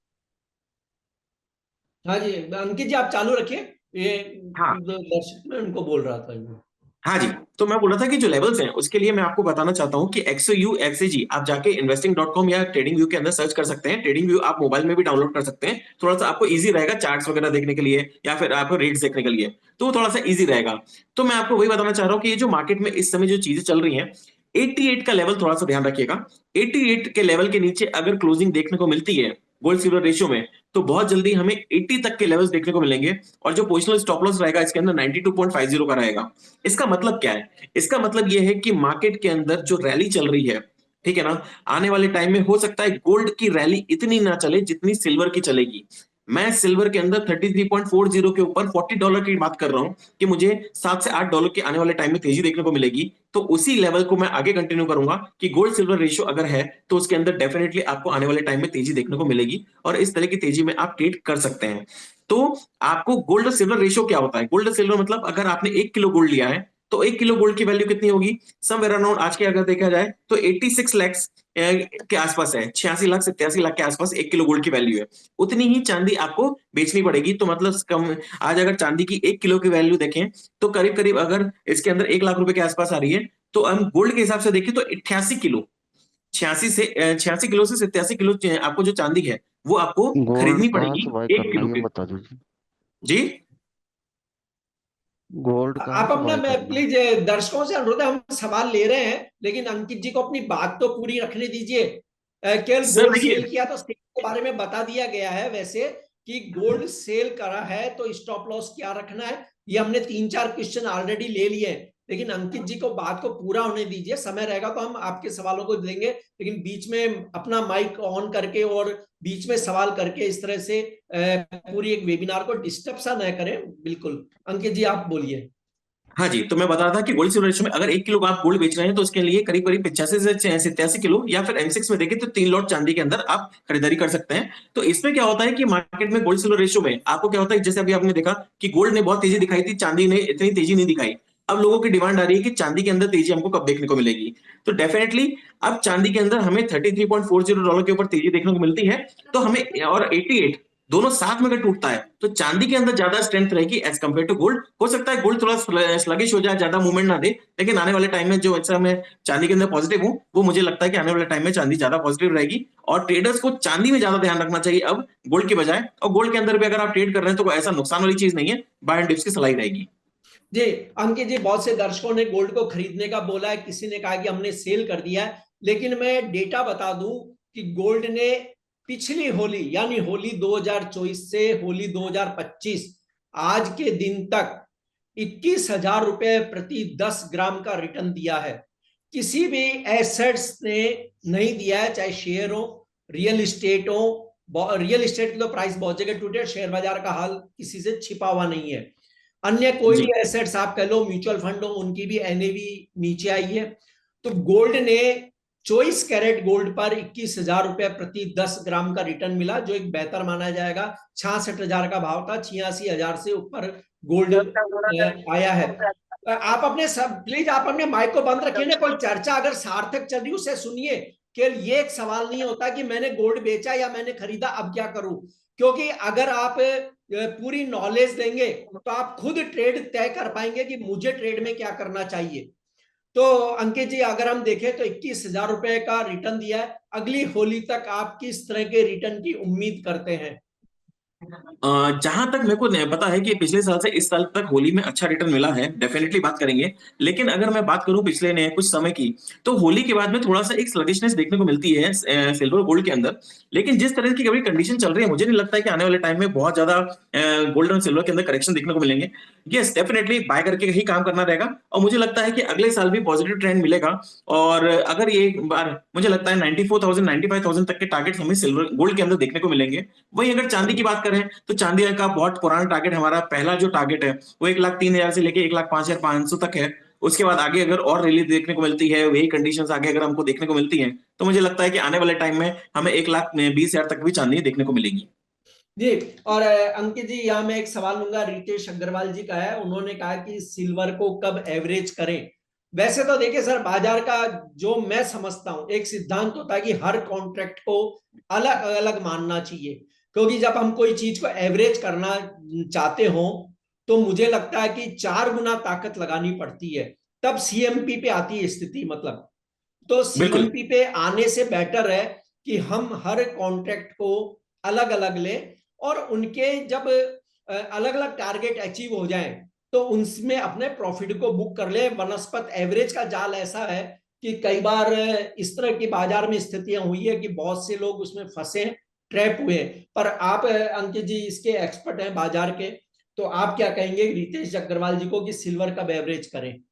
हाँ जी अंकित जी, आप चालू रखिए। ये हाँ दर्शक में उनको बोल रहा था ये। हाँ जी, तो मैं बोल रहा था कि जो लेवल्स हैं उसके लिए मैं आपको बताना चाहता हूँ कि XAU XAG आप जाके investing.com या ट्रेडिंग व्यू के अंदर सर्च कर सकते हैं। ट्रेडिंग व्यू आप मोबाइल में भी डाउनलोड कर सकते हैं, थोड़ा सा आपको इजी रहेगा चार्ट्स वगैरह देखने के लिए या फिर आपको रेट्स देखने के लिए, तो थोड़ा सा इजी रहेगा। तो मैं आपको वही बताना चाह रहा हूँ कि ये जो मार्केट में इस समय जो चीजें चल रही हैं, 88 का लेवल थोड़ा सा ध्यान रखिएगा। 88 के लेवल के नीचे अगर क्लोजिंग देखने को मिलती है गोल्ड सिल्वर रेशियो में, तो बहुत जल्दी हमें 80 तक के लेवल्स देखने को मिलेंगे। और जो पोजिशनल स्टॉप लॉस रहेगा इसके अंदर 92.50 का रहेगा। इसका मतलब क्या है? इसका मतलब यह है कि मार्केट के अंदर जो रैली चल रही है, ठीक है ना, आने वाले टाइम में हो सकता है गोल्ड की रैली इतनी ना चले जितनी सिल्वर की चलेगी। मैं सिल्वर के अंदर 33.40 के ऊपर $40 की बात कर रहा हूं कि मुझे $7 से $8 की आने वाले टाइम में तेजी देखने को मिलेगी। तो उसी लेवल को मैं आगे कंटिन्यू करूंगा कि गोल्ड सिल्वर रेशियो अगर है तो उसके अंदर डेफिनेटली आपको आने वाले टाइम में तेजी देखने को मिलेगी और इस तरह की तेजी में आप ट्रेड कर सकते हैं। तो आपको गोल्ड सिल्वर रेशियो क्या होता है? गोल्ड सिल्वर मतलब अगर आपने 1 किलो गोल्ड लिया है तो 1 किलो गोल्ड की वैल्यू कितनी होगी? समवेयर अराउंड आज के अगर देखा जाए तो 86 लाख के आसपास है, 86 लाख 87 लाख के आसपास 1 किलो गोल्ड की वैल्यू है। उतनी ही चांदी आपको बेचनी पड़ेगी। तो मतलब कम, आज अगर चांदी की 1 किलो की वैल्यू देखें तो करीब करीब अगर इसके अंदर 1 लाख रुपए के आसपास आ रही है, तो हम गोल्ड के हिसाब से देखें तो 88 किलो, 86 किलो से 87 किलो आपको जो चांदी है वो आपको गोल्ड खरीदनी कहाँ पड़ेगी से बाय 1 किलो करना है ये के। बता दीजिए। जी, गोल्ड कहाँ आप से अपना बाय करना है? प्लीज दर्शकों से अनुरोध है, हम सवाल ले रहे हैं लेकिन अंकित जी को अपनी बात तो पूरी रखने दीजिए। केवल सर गोल्ड देखिए, सेल किया तो सेल के बारे में बता दिया गया है वैसे कि गोल्ड सेल करा है तो स्टॉप लॉस क्या रखना है, ये हमने 3-4 क्वेश्चन ऑलरेडी ले लिए हैं। लेकिन अंकित जी को बात को पूरा होने दीजिए, समय रहेगा तो हम आपके सवालों को देंगे, लेकिन बीच में अपना माइक ऑन करके और बीच में सवाल करके इस तरह से पूरी एक वेबिनार को डिस्टर्ब सा न करें। बिल्कुल अंकित जी, आप बोलिए। हाँ जी, तो मैं बता रहा था कि गोल्ड सिल्वर रेशियो में अगर 1 किलो आप गोल्ड बेच रहे हैं तो उसके लिए करीब करीब 85 से 87 किलो, या फिर M6 में देखें तो 3 लॉट चांदी के अंदर आप खरीदारी कर सकते हैं। तो इसमें क्या होता है कि मार्केट में गोल्ड सिल्वर रेशियो में आपको क्या होता है, जैसे अभी आपने देखा कि गोल्ड ने बहुत तेजी दिखाई थी, चांदी ने इतनी तेजी नहीं दिखाई। अब लोगों की डिमांड आ रही है कि चांदी के अंदर तेजी हमको कब देखने को मिलेगी। तो डेफिनेटली अब चांदी के अंदर हमें $33.40 के ऊपर तेजी देखने को मिलती है। तो हमें और 88 दोनों साथ में अगर टूटता है तो चांदी के अंदर ज्यादा स्ट्रेंथ रहेगी एज कंपेयर टू गोल्ड। हो सकता है गोल्ड थोड़ा स्लगिश हो जाए, ज्यादा मूवमेंट ना दे, लेकिन आने वाले टाइम में जो अच्छा मैं चांदी के अंदर पॉजिटिव हूं, वो मुझे लगता है कि आने वाले टाइम में चांदी ज्यादा पॉजिटिव रहेगी। और ट्रेडर्स को चांदी में ज्यादा ध्यान रखना चाहिए अब गोल्ड के बजाय। और गोल्ड के अंदर भी अगर आप ट्रेड कर रहे हैं तो कोई ऐसा नुकसान वाली चीज नहीं है, बाय एंड डिप्स की सलाह रहेगी। जी अंकित जी, बहुत से दर्शकों ने गोल्ड को खरीदने का बोला है, किसी ने कहा कि हमने सेल कर दिया है, लेकिन मैं डेटा बता दूं कि गोल्ड ने पिछली होली यानी होली 2024 से होली 2025 आज के दिन तक 21,000 रुपए प्रति 10 ग्राम का रिटर्न दिया है। किसी भी एसेट्स ने नहीं दिया है, चाहे शेयर हो, रियल एस्टेट हो। रियल एस्टेट की तो प्राइस बहुत जगह टूटे, शेयर बाजार का हाल किसी से छिपा हुआ नहीं है। अन्य कोई जी भी एसेट्स आप कह लो, म्यूचुअल फंड हो, उनकी भी एनएवी नीचे आई है। तो गोल्ड ने 24 कैरेट गोल्ड पर 21,000 रुपए प्रति 10 ग्राम का रिटर्न मिला, जो एक बेहतर माना जाएगा। 66,000 का भाव था, 86,000 से ऊपर गोल्ड आया है। आप अपने सब प्लीज आप अपने माइक को बंद रखिए ना, कोई चर्चा अगर सार्थक चल रही है उसे सुनिए। केवल ये एक सवाल नहीं होता कि मैंने गोल्ड बेचा या मैंने खरीदा अब क्या करूं, क्योंकि अगर आप पूरी नॉलेज देंगे तो आप खुद ट्रेड तय कर पाएंगे कि मुझे ट्रेड में क्या करना चाहिए। तो अंकित जी, अगर हम देखें तो 21,000 रुपए का रिटर्न दिया है, अगली होली तक आप किस तरह के रिटर्न की उम्मीद करते हैं? जहां तक मेरे को पता है कि पिछले साल से इस साल तक होली में अच्छा रिटर्न मिला है, डेफिनेटली बात करेंगे। लेकिन अगर मैं बात करूं पिछले ने कुछ समय की, तो होली के बाद में थोड़ा सा एक स्लगिशनेस देखने को मिलती है सिल्वर गोल्ड के अंदर। लेकिन जिस तरह की अभी कंडीशन चल रही है, मुझे नहीं लगता है कि आने वाले टाइम में बहुत ज्यादा गोल्ड और सिल्वर के अंदर करेक्शन देखने को मिलेंगे। यस, डेफिनेटली बाय करके ही काम करना रहेगा, और मुझे लगता है कि अगले साल भी पॉजिटिव ट्रेंड मिलेगा। और अगर ये बार मुझे लगता है 94,000 95,000 तक के टारगेट हमें सिल्वर गोल्ड के अंदर देखने को मिलेंगे। वहीं अगर चांदी की बात करें, तो चांदी का बहुत पुराना टारगेट, हमारा पहला जो टारगेट है वो 1,03,000 से लेके 1,05,500 तक है। उसके बाद आगे अगर और रैली देखने को मिलती है, वही कंडीशंस आगे अगर हमको देखने को मिलती हैं, तो मुझे लगता है कि आने वाले टाइम में हमें 1,20,000 तक भी चांदी देखने को मिलेगी। जी। और अंकित जी, यहाँ मैं एक सवाल लूंगा, रितेश अग्रवाल जी का है। उन्होंने कहा कि सिल्वर को कब एवरेज करें। वैसे तो देखिए सर, बाजार का जो मैं समझता हूं एक सिद्धांत होता है कि हर कॉन्ट्रैक्ट को अलग अलग मानना चाहिए, क्योंकि जब हम कोई चीज को एवरेज करना चाहते हो तो मुझे लगता है कि 4 गुना ताकत लगानी पड़ती है, तब सीएमपी पे आती है स्थिति। मतलब तो बिल्कुल। सीएमपी पे आने से बेटर है कि हम हर कॉन्ट्रैक्ट को अलग अलग लें, और उनके जब अलग अलग टारगेट अचीव हो जाएं तो उनमें अपने प्रॉफिट को बुक कर ले। वनस्पत एवरेज का जाल ऐसा है कि कई बार इस तरह की बाजार में स्थितियां हुई है कि बहुत से लोग उसमें फंसे, ट्रैप हुए। पर आप अंकित जी इसके एक्सपर्ट हैं बाजार के, तो आप क्या कहेंगे रितेश अग्रवाल जी को कि सिल्वर कब एवरेज करें?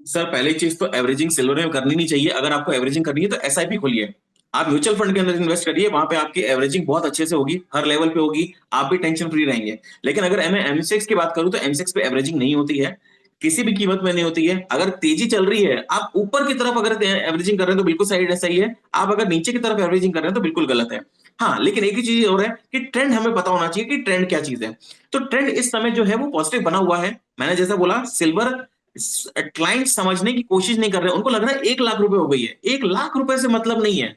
सर, पहली चीज तो एवरेजिंग सिल्वर में करनी नहीं चाहिए। अगर आपको एवरेजिंग करनी है तो एसआईपी खोलिए, आप म्यूचुअल फंड के अंदर इन्वेस्ट करिए, वहां पे आपकी एवरेजिंग बहुत अच्छे से होगी, हर लेवल पे होगी, आप भी टेंशन फ्री रहेंगे। लेकिन अगर मैं एमसेक्स की बात करूं तो एमसेक्स पे एवरेजिंग नहीं होती है, किसी भी कीमत में नहीं होती है। अगर तेजी चल रही है, आप ऊपर की तरफ अगर एवरेजिंग कर रहे हैं तो बिल्कुल सही है, आप अगर नीचे की तरफ एवरेजिंग कर रहे हैं तो बिल्कुल गलत है। हाँ, लेकिन एक ही चीज और है कि ट्रेंड हमें पता होना चाहिए कि ट्रेंड क्या चीज है। तो ट्रेंड इस समय जो है वो पॉजिटिव बना हुआ है। मैंने जैसा बोला, सिल्वर क्लाइंट समझने की कोशिश नहीं कर रहे, उनको लग रहा है 1,00,000 रुपए हो गई है। 1,00,000 रुपए से मतलब नहीं है,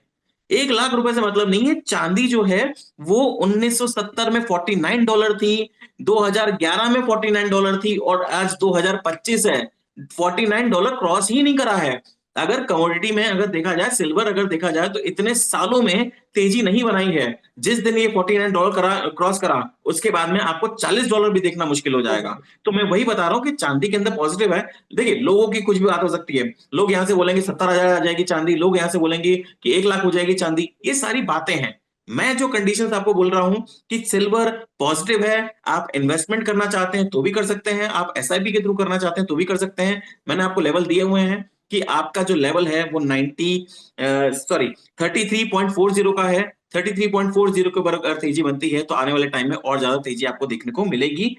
1,00,000 रुपए से मतलब नहीं है। चांदी जो है वो 1970 में $49 थी, 2011 में $49 थी, और आज 2025 है, $49 क्रॉस ही नहीं करा है। अगर कमोडिटी में अगर देखा जाए, सिल्वर अगर देखा जाए, तो इतने सालों में तेजी नहीं बनाई है। जिस दिन ये $49 क्रॉस करा, उसके बाद में आपको $40 भी देखना मुश्किल हो जाएगा। तो मैं वही बता रहा हूं कि चांदी के अंदर पॉजिटिव है। देखिए, लोगों की कुछ भी बात हो सकती है, लोग यहां से बोलेंगे 70,000 आ जाएगी चांदी, लोग यहां से बोलेंगे कि 1,00,000 हो जाएगी चांदी। ये सारी बातें हैं। मैं जो कंडीशंस आपको बोल रहा हूं कि सिल्वर पॉजिटिव है, आप इन्वेस्टमेंट करना चाहते हैं तो भी कर सकते हैं, आप एसआईपी के थ्रू करना चाहते हैं तो भी कर सकते हैं। मैंने आपको लेवल दिए हुए हैं कि आपका जो लेवल है वो 33.40 का है। 33.40 के ऊपर अगर तेजी बनती है तो आने वाले टाइम में और ज्यादा तेजी आपको देखने को मिलेगी।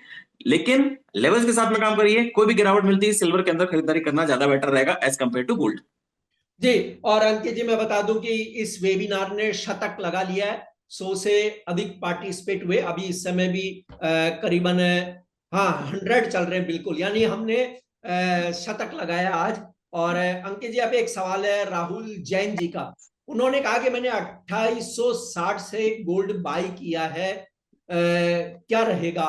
लेकिन लेवल्स के साथ में काम करिए, कोई भी गिरावट मिलती है सिल्वर के अंदर खरीदारी करना ज्यादा बेटर रहेगा एज कंपेयर टू गोल्ड। जी। और अंकित जी, मैं बता दूं कि इस वेबिनार ने शतक लगा लिया है, 100 से अधिक पार्टिसिपेट हुए अभी इस समय भी करीबन हाँ 100 चल रहे हैं बिल्कुल, यानी हमने शतक लगाया आज। और अंकित जी, अब एक सवाल है राहुल जैन जी का। उन्होंने कहा कि मैंने 2860 से गोल्ड बाय किया है, क्या रहेगा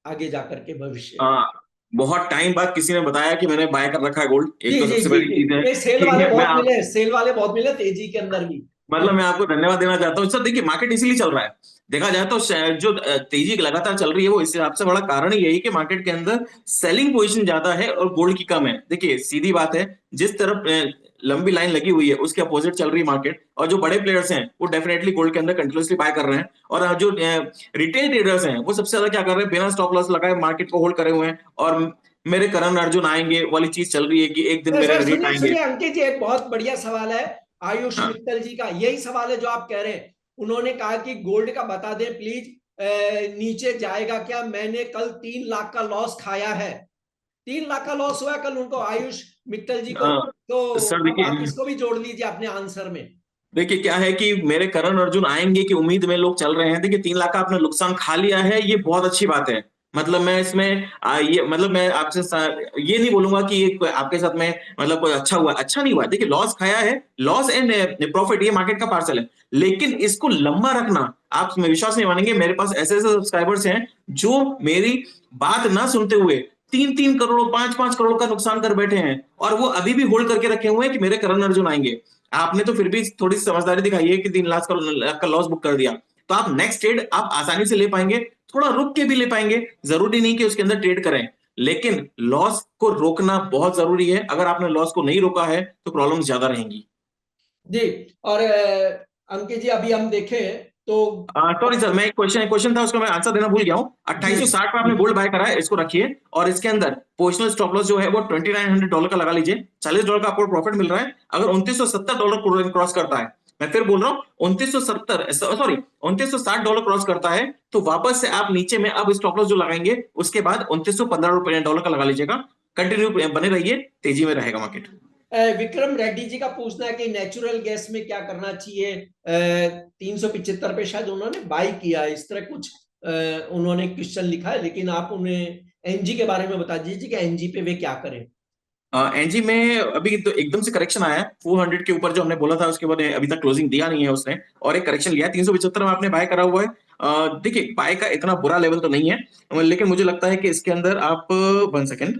आगे जाकर के भविष्य? हाँ, बहुत टाइम बाद किसी ने बताया कि मैंने बाय कर रखा है गोल्ड। जी एक तो जी सबसे जी बड़ी जी, चीज है ये सेल कि वाले मैं बहुत आप मिले, सेल वाले बहुत मिले तेजी के अंदर भी। मतलब मैं आपको धन्यवाद देना चाहता हूँ सर। देखिए, मार्केट इसीलिए चल रहा है, देखा जाए तो जो तेजी लगातार चल रही है वो इस हिसाब से बड़ा कारण यही कि मार्केट के अंदर सेलिंग पोजीशन ज्यादा है और गोल्ड की कम है। देखिए, सीधी बात है, जिस तरफ लंबी लाइन लगी हुई है उसके अपोजिट चल रही है मार्केट, और जो बड़े प्लेयर्स हैं वो डेफिनेटली गोल्ड के अंदर कंटिन्यूसली बाय कर रहे हैं। और जो रिटेल ट्रेडर्स हैं वो सबसे ज्यादा क्या कर रहे हैं, बिना स्टॉप लॉस लगाए मार्केट को होल्ड करे हुए हैं, और मेरे करण अर्जुन आएंगे वाली चीज चल रही है कि एक दिन सर मेरे सर रेट सुनिए आएंगे। सुनिए अंकित जी, एक बहुत बढ़िया सवाल है आयुष हाँ, मित्तल जी का। यही सवाल है जो आप कह रहे हैं। उन्होंने कहा कि गोल्ड का बता दें प्लीज, नीचे जाएगा क्या? मैंने कल 3 लाख का लॉस खाया है। 3 लाख का लॉस हुआ कल उनको, आयुष मित्तल जी को। तो सर अब आप देखिए, इसको भी जोड़ लीजिए अपने आंसर में। देखिए क्या है कि मेरे करण अर्जुन आएंगे की उम्मीद में लोग चल रहे हैं। देखिए, 3,00,000 का आपने नुकसान खा लिया है, ये बहुत अच्छी बात है। मतलब मैं इसमें ये मतलब मैं आपसे ये नहीं बोलूंगा कि ये आपके साथ में मतलब कोई अच्छा हुआ, अच्छा नहीं हुआ। देखिए लॉस खाया है, लॉस एंड प्रॉफिट ये मार्केट का पार्सल है, लेकिन इसको लंबा रखना, आप विश्वास नहीं मानेंगे, मेरे पास ऐसे ऐसे सब्सक्राइबर्स हैं जो मेरी बात ना सुनते हुए 3-3 करोड़ 5-5 करोड़ का नुकसान कर बैठे हैं, और वो अभी भी होल्ड करके रखे हुए हैं कि मेरे करण अर्जुन आएंगे। आपने तो फिर भी थोड़ी सी समझदारी दिखाई है कि 3 लाख का लॉस बुक कर दिया, तो आप नेक्स्ट ट्रेड आप आसानी से ले पाएंगे, थोड़ा रुक के भी ले पाएंगे, जरूरी नहीं कि उसके अंदर ट्रेड करें, लेकिन लॉस को रोकना बहुत जरूरी है। अगर आपने लॉस को नहीं रोका है तो प्रॉब्लम ज्यादा रहेंगी। जी। और अंकित जी अभी हम देखें तो सॉरी सर, मैं एक क्वेश्चन था उसका मैं आंसर देना भूल गया हूँ। 2860 पे आपने गोल्ड बाय करा है, इसको रखिए, और इसके अंदर पोजिशनल स्टॉप लॉस जो है वो $2900 का लगा लीजिए। $40 का आपको प्रॉफिट मिल रहा है। अगर $2970 क्रॉस करता है, मैं फिर बोल रहा हूँ 2970 सॉरी $2960 क्रॉस करता है, तो वापस से आप नीचे में अब स्टॉप लॉस जो लगाएंगे उसके बाद $2915 का लगा लीजिएगा। कंटिन्यू बने रहिए, तेजी में रहेगा मार्केट। विक्रम रेड्डी जी का पूछना है कि नेचुरल गैस में क्या करना चाहिए। 375 पे शायद उन्होंने बाई किया, इस तरह कुछ उन्होंने क्वेश्चन लिखा है, लेकिन आप उन्हें एनजी के बारे में बता दीजिए कि एनजी पे वे क्या करें। एनजी में अभी तो एकदम से करेक्शन आया है 400 के ऊपर, जो हमने बोला था उसके बाद अभी तक क्लोजिंग दिया नहीं है उसने, और एक करेक्शन लिया है 375 में आपने बाय करा हुआ है। देखिए बाय का इतना बुरा लेवल तो नहीं है, लेकिन मुझे लगता है कि इसके अंदर आप 1 सेकेंड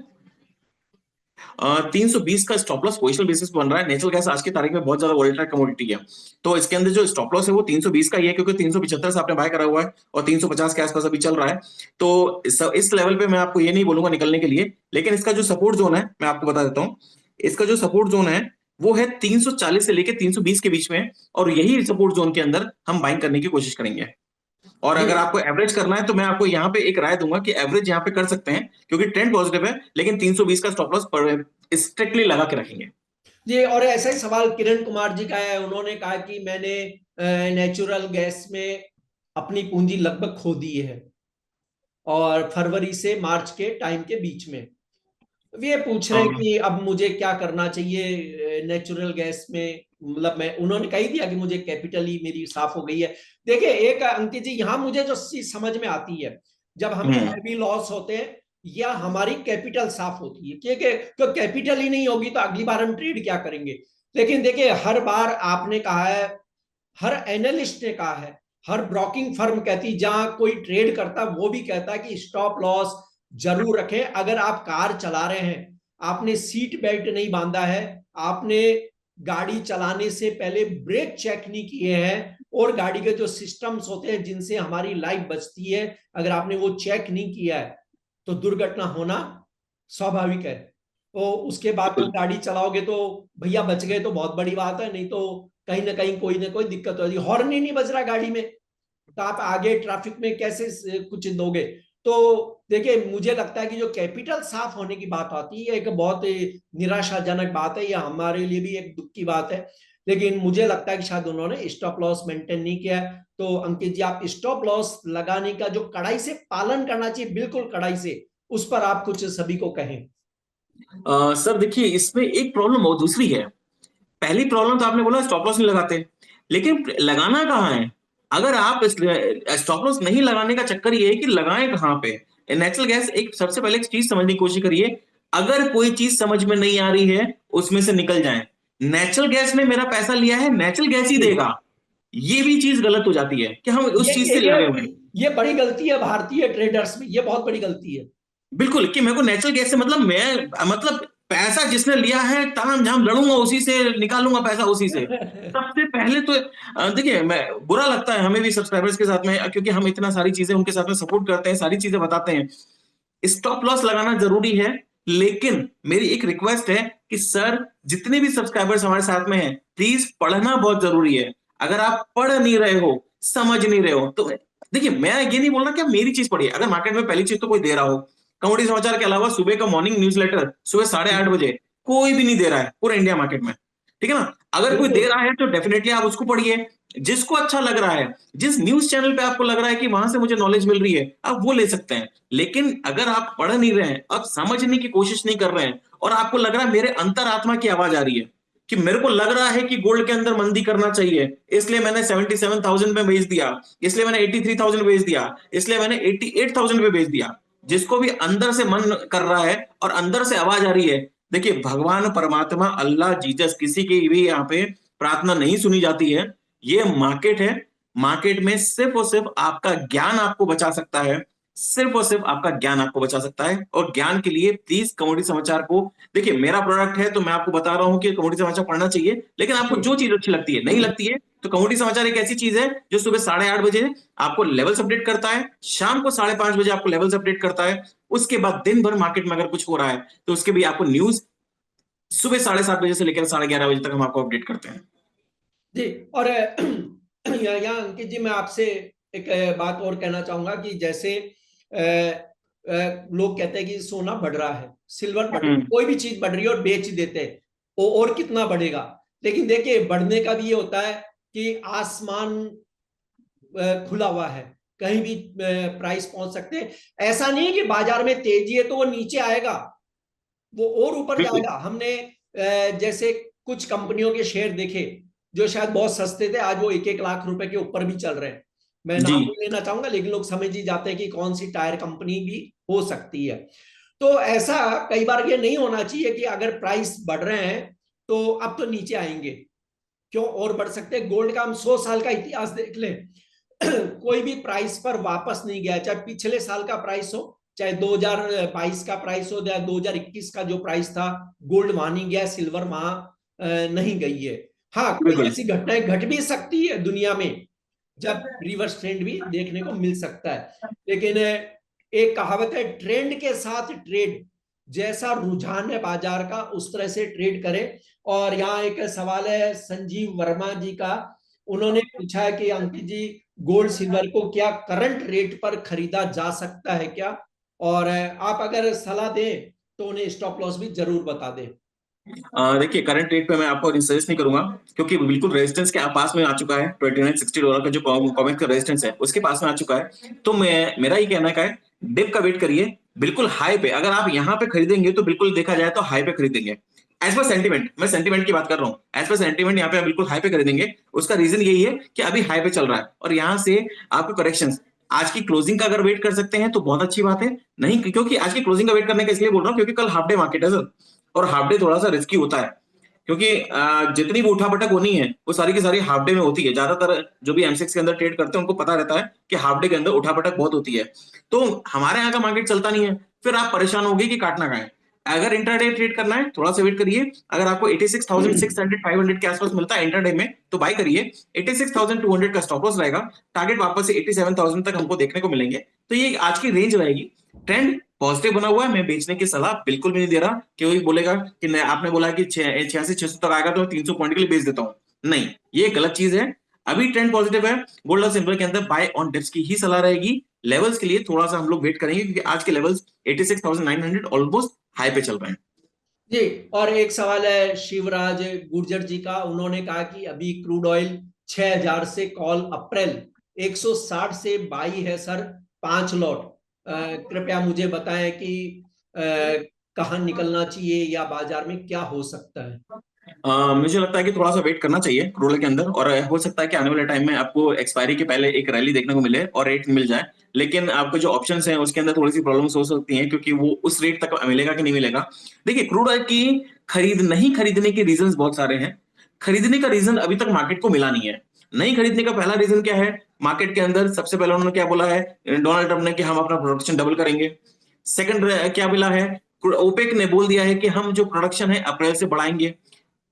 320 का स्टॉप लॉस पोजिशनल बेसिस बन रहा है। नेचुरल गैस आज की तारीख में बहुत ज्यादा वोलेटाइल कमोडिटी है, तो इसके अंदर जो स्टॉप लॉस है वो 320 का ही है, क्योंकि 375 से आपने बाय करा हुआ है और 350 के आसपास अभी चल रहा है। तो इस लेवल पे मैं आपको ये नहीं बोलूंगा निकलने के लिए, लेकिन इसका जो सपोर्ट जोन है मैं आपको बता देता हूँ। इसका जो सपोर्ट जोन है वो है 340 से लेकर 320 के बीच में, और यही सपोर्ट जोन के अंदर हम बाइंग करने की कोशिश करेंगे। और अगर आपको एवरेज करना है तो मैं आपको यहाँ पे एक राय दूंगा कि एवरेज यहाँ पे कर सकते हैं, क्योंकि ट्रेंड पॉजिटिव है, लेकिन 320 का स्टॉप लॉस स्ट्रिक्टली लगा के रखेंगे। जी। और ऐसा ही सवाल किरण कुमार जी का है, उन्होंने कहा कि मैंने नेचुरल गैस में अपनी पूंजी लगभग खो दी है, और फरवरी से मार्च के टाइम के बीच में वे पूछ रहे हैं कि अब मुझे क्या करना चाहिए नेचुरल गैस में। मतलब मैं उन्होंने कह दिया कि मुझे कैपिटल ही मेरी साफ हो गई है। देखिए एक अंकित जी, यहाँ मुझे जो चीज समझ में आती है, जब हमें हैवी लॉस होते हैं या हमारी कैपिटल साफ होती है, क्योंकि तो कैपिटल ही नहीं होगी तो अगली बार हम ट्रेड क्या करेंगे। लेकिन देखिए हर बार आपने कहा है, हर एनालिस्ट ने कहा है, हर ब्रोकिंग फर्म कहती, जहां कोई ट्रेड करता वो भी कहता है कि स्टॉप लॉस जरूर रखें। अगर आप कार चला रहे हैं, आपने सीट बेल्ट नहीं बांधा है, आपने गाड़ी चलाने से पहले ब्रेक चेक नहीं किए हैं, और गाड़ी के जो सिस्टम्स होते हैं जिनसे हमारी लाइफ बचती है, अगर आपने वो चेक नहीं किया है तो दुर्घटना होना स्वाभाविक है। तो उसके बाद तुम गाड़ी चलाओगे तो भैया बच गए तो बहुत बड़ी बात है, नहीं तो कहीं ना कोई दिक्कत हो जाएगी। हॉर्न ही नहीं बज रहा गाड़ी में, तो आप आगे ट्रैफिक में कैसे कुछ दोगे। तो देखिए मुझे लगता है कि जो कैपिटल साफ होने की बात आती है, एक बहुत निराशाजनक बात है, यह हमारे लिए भी एक दुख की बात है। लेकिन मुझे लगता है कि शायद उन्होंने स्टॉप लॉस मेंटेन नहीं किया। तो अंकित जी, आप स्टॉप लॉस लगाने का जो कड़ाई से पालन करना चाहिए, बिल्कुल कड़ाई से, उस पर आप कुछ सभी को कहें। सर देखिए इसमें एक प्रॉब्लम और दूसरी है। पहली प्रॉब्लम तो आपने बोला स्टॉप लॉस नहीं लगाते, लेकिन लगाना कहाँ है? अगर आप स्टॉप लॉस नहीं लगाने का चक्कर ये है कि लगाएं कहाँ पे। नेचुरल गैस एक सबसे पहले एक चीज समझने की कोशिश करिए, अगर कोई चीज समझ में नहीं आ रही है उसमें से निकल जाएं। नेचुरल गैस ने मेरा पैसा लिया है, नेचुरल गैस ही देगा, ये भी चीज गलत हो जाती है कि हम उस चीज से लगे हुए हैं। ये बड़ी गलती है भारतीय ट्रेडर्स में, ये बहुत बड़ी गलती है। बिल्कुल, कि मेरे को नेचुरल गैस से मतलब मतलब पैसा जिसने लिया है ताम झाम लड़ूंगा उसी से, निकालूंगा पैसा उसी से। सबसे पहले तो देखिए मैं बुरा लगता है हमें भी सब्सक्राइबर्स के साथ में, क्योंकि हम इतना सारी चीजें उनके साथ में सपोर्ट करते हैं, सारी चीजें बताते हैं। स्टॉप लॉस लगाना जरूरी है, लेकिन मेरी एक रिक्वेस्ट है कि सर जितने भी सब्सक्राइबर्स हमारे साथ में हैं, प्लीज पढ़ना बहुत जरूरी है। अगर आप पढ़ नहीं रहे हो, समझ नहीं रहे हो, तो देखिए मैं ये नहीं बोल रहा कि आप मेरी चीज पढ़िए। अगर मार्केट में पहली चीज तो कोई दे रहा हो, कमोडिटी समाचार के अलावा सुबह का मॉर्निंग न्यूज़लेटर सुबह 8:30 बजे कोई भी नहीं दे रहा है पूरे इंडिया मार्केट में, ठीक है ना। अगर कोई दे रहा है तो डेफिनेटली आप उसको पढ़िए, जिसको अच्छा लग रहा है, जिस न्यूज चैनल पे आपको लग रहा है कि वहां से मुझे नॉलेज मिल रही है, आप वो ले सकते हैं। लेकिन अगर आप पढ़ नहीं रहे हैं, आप समझने की कोशिश नहीं कर रहे हैं, और आपको लग रहा है मेरे अंतरात्मा की आवाज आ रही है कि मेरे को लग रहा है कि गोल्ड के अंदर मंदी करना चाहिए, इसलिए मैंने 77,000 में बेच दिया, इसलिए मैंने 83,000 बेच दिया, इसलिए मैंने 88,000 पे बेच दिया, जिसको भी अंदर से मन कर रहा है और अंदर से आवाज आ रही है, देखिए भगवान परमात्मा अल्लाह जीसस किसी की भी यहाँ पे प्रार्थना नहीं सुनी जाती है। ये मार्केट है, मार्केट में सिर्फ और सिर्फ आपका ज्ञान आपको बचा सकता है, सिर्फ और सिर्फ आपका ज्ञान आपको बचा सकता है। और ज्ञान के लिए प्लीज कमोडिटी समाचार को देखिए, मेरा प्रोडक्ट है तो मैं आपको बता रहा हूं कि कमोडिटी समाचार पढ़ना चाहिए, लेकिन आपको जो चीज अच्छी लगती है, नहीं लगती है तो कमोडिटी समाचार एक ऐसी चीज है जो सुबह 8:30 बजे आपको लेवल्स अपडेट करता है, शाम को 5:30 बजे आपको लेवल्स अपडेट करता है, उसके बाद दिन भर मार्केट में अगर कुछ हो रहा है तो उसके भी आपको न्यूज सुबह 7:30 बजे से लेकर 11:30 बजे तक हम आपको अपडेट करते हैं। जी। और यहाँ अंकित जी, मैं आपसे एक बात और कहना चाहूंगा कि जैसे लोग कहते हैं कि सोना बढ़ रहा है, सिल्वर बढ़ रहा है, कोई भी चीज बढ़ रही है और बेच देते हैं, और कितना बढ़ेगा। लेकिन देखिए, बढ़ने का भी ये होता है कि आसमान खुला हुआ है, कहीं भी प्राइस पहुंच सकते हैं। ऐसा नहीं है कि बाजार में तेजी है तो वो नीचे आएगा, वो और ऊपर जाएगा। हमने जैसे कुछ कंपनियों के शेयर देखे जो शायद बहुत सस्ते थे, आज वो 1-1 लाख रुपए के ऊपर भी चल रहे हैं। मैं नाम नहीं लेना चाहूंगा, लेकिन लोग समझ ही जाते हैं कि कौन सी टायर कंपनी भी हो सकती है। तो ऐसा कई बार ये नहीं होना चाहिए कि अगर प्राइस बढ़ रहे हैं तो अब तो नीचे आएंगे, क्यों और बढ़ सकते हैं। गोल्ड का हम 100 साल का इतिहास देख लें, कोई भी प्राइस पर वापस नहीं गया, चाहे पिछले साल का प्राइस हो, चाहे 2022 का प्राइस हो, या 2021 का जो प्राइस था, गोल्ड वहां नहीं गया, सिल्वर वहां नहीं गई है। हाँ, कोई ऐसी घटनाएं घट भी सकती है दुनिया में जब रिवर्स ट्रेंड भी देखने को मिल सकता है। लेकिन एक कहावत है, ट्रेंड के साथ ट्रेड, जैसा रुझान है बाजार का उस तरह से ट्रेड करें। और यहाँ एक सवाल है संजीव वर्मा जी का, उन्होंने पूछा है कि अंकित जी, गोल्ड सिल्वर को क्या करंट रेट पर खरीदा जा सकता है क्या? और आप अगर सलाह दें तो उन्हें स्टॉप लॉस भी जरूर बता दें। देखिए, करंट रेट पे मैं आपको सजेस्ट नहीं करूंगा, क्योंकि बिल्कुल रेजिस्टेंस के पास में आ चुका है। $29-60 का जो कॉमेट का रेजिस्टेंस है उसके पास में आ चुका है। तो मेरा ये कहना है, डिप का वेट करिए, बिल्कुल हाई पे। अगर आप यहाँ पे खरीदेंगे तो बिल्कुल देखा जाए तो हाई पे खरीदेंगे। एज पर सेंटीमेंट, मैं सेंटीमेंट की बात कर रहा हूँ, एज पर सेंटीमेंट यहाँ पे बिल्कुल हाई पे खरीदेंगे। उसका रीजन यही है कि अभी हाई पे चल रहा है और यहाँ से आपको करेक्शन, आज की क्लोजिंग का अगर वेट कर सकते हैं तो बहुत अच्छी बात है। नहीं, क्योंकि आज की क्लोजिंग का वेट करने का इसलिए बोल रहा हूँ क्योंकि कल हाफ डे मार्केट है सर, और हाफ डे थोड़ा सा रिस्की होता है, क्योंकि जितनी भी उठापटक होनी है वो सारी की सारी हाफ डे में होती है। ज्यादातर जो भी एमसेक्स के अंदर ट्रेड करते हैं उनको पता रहता है कि हाफ डे के अंदर उठापटक बहुत होती है। तो हमारे यहाँ का मार्केट चलता नहीं है, फिर आप परेशान होगे कि काटना कहाँ है। अगर इंटरडे ट्रेड करना है थोड़ा सा वेट करिए। अगर आपको 86,600 500 के आसपास मिलता है इंटरडे में तो बाय करिए। 86,200 का स्टॉप लॉस रहेगा। टारगेट वापस से 87,000 तक हमको देखने को मिलेंगे। तो ये आज की रेंज रहेगी। ट्रेंड पॉजिटिव बना हुआ है, मैं बेचने की सलाह बिल्कुल भी नहीं दे रहा। कोई बोलेगा कि आपने बोला कि 8600 तक आएगा तो 300 पॉइंट के लिए बेच देता हूं, नहीं, ये गलत चीज है। अभी ट्रेंड पॉजिटिव है। गोल्ड और सिल्वर के अंदर बाय ऑन डिप्स की ही सलाह रहेगी। लेवल्स के लिए थोड़ा सा हम लोग वेट करेंगे, क्योंकि आज के लेवल्स 86,900 ऑलमोस्ट हाई पे चल रहे हैं। जी। और एक सवाल है शिवराज गुर्जर जी का, उन्होंने कहा कि अभी क्रूड ऑयल 6,000 से कॉल अप्रैल 160 से बाई है सर, 5 लॉट। कृपया मुझे बताएं कि कहाँ निकलना चाहिए या बाजार में क्या हो सकता है। मुझे लगता है कि थोड़ा सा वेट करना चाहिए क्रूड के अंदर, और हो सकता है कि आने वाले टाइम में आपको एक्सपायरी के पहले एक रैली देखने को मिले और रेट मिल जाए। लेकिन आपको जो ऑप्शंस हैं उसके अंदर थोड़ी सी प्रॉब्लम्स हो सकती हैं, क्योंकि वो उस रेट तक मिलेगा कि नहीं मिलेगा। देखिए, क्रूड ऑयल की नहीं खरीदने के रीजन बहुत सारे हैं। खरीदने का रीजन अभी तक मार्केट को मिला नहीं है। नहीं खरीदने का पहला रीजन क्या है? मार्केट के अंदर सबसे पहले उन्होंने क्या बोला है, डोनाल्ड ट्रंप ने, कि हम अपना प्रोडक्शन डबल करेंगे। सेकंड क्या बोला है, ओपेक ने बोल दिया है कि हम जो प्रोडक्शन है अप्रैल से बढ़ाएंगे।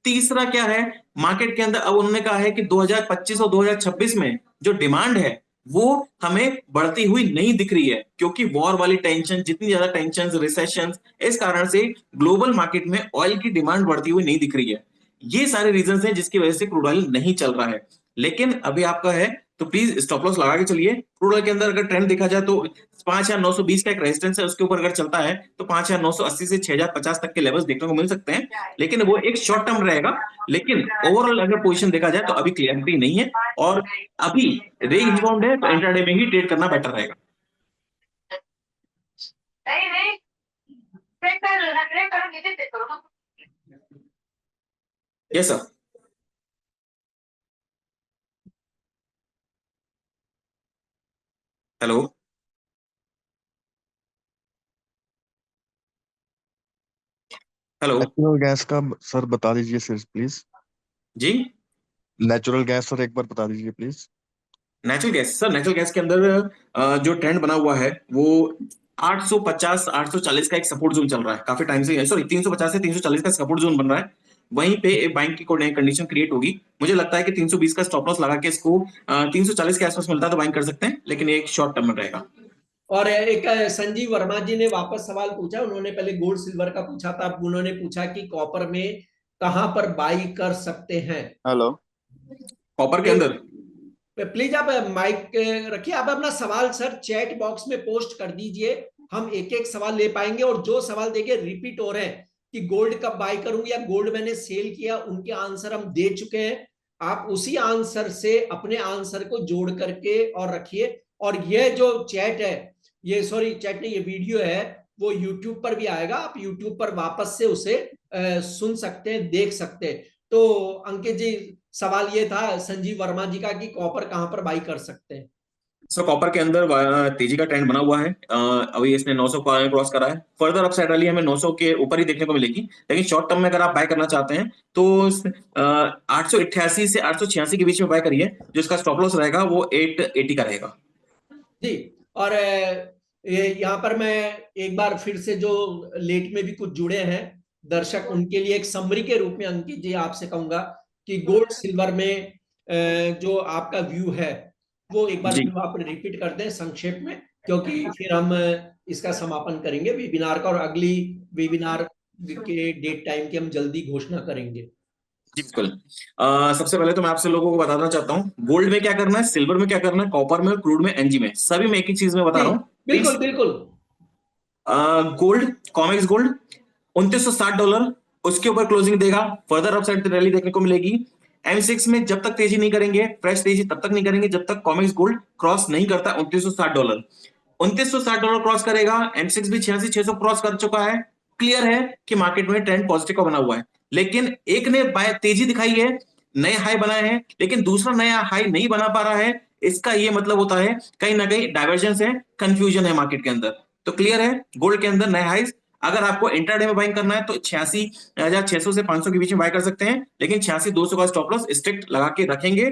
तीसरा क्या है, मार्केट के अंदर अब उन्होंने कहा है कि 2025 और 2026 में जो डिमांड है वो हमें बढ़ती हुई नहीं दिख रही है, क्योंकि वॉर वाली टेंशन, जितनी ज्यादा टेंशन, रिसेशन, इस कारण से ग्लोबल मार्केट में ऑयल की डिमांड बढ़ती हुई नहीं दिख रही है। ये सारे रीजन हैं जिसकी वजह से क्रूड ऑयल नहीं चल रहा है। लेकिन अभी आपका है तो प्लीज स्टॉप लॉस लगा के चलिए। क्रूड ऑयल के अंदर अगर ट्रेंड देखा जाए तो 5,920 का एक रेजिस्टेंस है, उसके ऊपर अगर चलता है तो 5,980 से 6,050 तक के लेवल्स देखने को मिल सकते हैं, लेकिन वो एक शॉर्ट टर्म रहेगा। लेकिन ओवरऑल अगर पोजीशन देखा जाए तो अभी क्लियरिटी नहीं है, और अभी रेंज बाउंड है, तो इंट्राडे में ही ट्रेड करना बेटर रहेगा। Yes sir. Hello. Hello natural gas का सर बता दीजिए सर प्लीज। जी। नेचुरल गैस सर एक बार बता दीजिए प्लीज। Natural gas sir, natural gas के अंदर जो ट्रेंड बना हुआ है वो 850 840 का एक सपोर्ट जोन चल रहा है काफी टाइम से, सॉरी 350 से 340 का सपोर्ट जोन बन रहा है। वहीं पे एक बाइंग की कंडीशन क्रिएट होगी। मुझे लगता है कि 320 का स्टॉप लॉस लगा के इसको 340 के आसपास मिलता है तो बाइंग कर सकते हैं, लेकिन ये एक शॉर्ट टर्म में रहेगा। और एक संजीव वर्मा जी ने वापस सवाल पूछा, उन्होंने पहले गोल्ड सिल्वर का पूछा था, अब उन्होंने पूछा कि कॉपर में कहां पर बाई कर सकते हैं। हेलो। कॉपर के अंदर प्लीज आप माइक रखिए, आप अपना सवाल सर चैट बॉक्स में पोस्ट कर दीजिए, हम एक एक सवाल ले पाएंगे। और जो सवाल देखिए रिपीट हो रहे हैं कि गोल्ड कब बाय करूं या गोल्ड मैंने सेल किया, उनके आंसर हम दे चुके हैं। आप उसी आंसर से अपने आंसर को जोड़ करके और रखिए। और ये जो चैट है, ये सॉरी चैट नहीं, ये वीडियो है, वो यूट्यूब पर भी आएगा, आप यूट्यूब पर वापस से उसे सुन सकते हैं, देख सकते हैं। तो अंकित जी, सवाल ये था संजीव वर्मा जी का कि कॉपर कहां पर बाई कर सकते हैं। सो कॉपर के अंदर तेजी का ट्रेंड बना हुआ है। अभी इसने 900 को क्रॉस करा है, फर्दर अपसाइड रैली हमें 900 के ऊपर ही देखने को मिलेगी। लेकिन शॉर्ट टर्म में अगर आप बाय करना चाहते हैं तो 888 से 886 के बीच में बाय करिए, जो इसका स्टॉप लॉस रहेगा वो 880 का रहेगा। जी। और यहाँ पर मैं एक बार फिर से, जो लेट में भी कुछ जुड़े हैं दर्शक, उनके लिए एक समरी के रूप में अंकित जी आपसे कहूंगा कि गोल्ड सिल्वर में जो आपका व्यू है वो एक बार जी फिर आप रिपीट कर दें संक्षेप में, क्योंकि फिर हम इसका समापन करेंगे वेबिनार का, और अगली वेबिनार के डेट टाइम की हम जल्दी घोषणा करेंगे। जी बिल्कुल। सबसे पहले तो मैं आपसे लोगों को बताना चाहता हूँ गोल्ड में क्या करना है, सिल्वर में क्या करना है, कॉपर में, क्रूड में, एनजी में, सभी में एक ही चीज में बता जी रहा हूँ बिल्कुल प्लीज। बिल्कुल। गोल्ड, कॉमेक्स गोल्ड $2960, उसके ऊपर क्लोजिंग देगा, फर्दर अपसाइड रैली देखने को मिलेगी। M6 में जब तक तेजी नहीं करेंगे, फ्रेश तेजी तब तक नहीं करेंगे जब तक कॉमेक्स गोल्ड क्रॉस नहीं करता $2960। $2960 क्रॉस करेगा, M6 भी 86,600 क्रॉस कर चुका है। क्लियर है कि मार्केट में ट्रेंड पॉजिटिव का बना हुआ है, लेकिन एक ने तेजी दिखाई है, नए हाई बनाए हैं, लेकिन दूसरा नया हाई नहीं बना पा रहा है। इसका ये मतलब होता है कहीं ना कहीं डाइवर्जेंस है, कंफ्यूजन है मार्केट के अंदर। तो क्लियर है गोल्ड के अंदर नए हाइज। अगर आपको इंट्राडे में बाइंग करना है तो 86,600 से 500 के बीच में बाय कर सकते हैं, लेकिन 86,200 का स्टॉप लॉस स्ट्रिक्ट लगा के रखेंगे।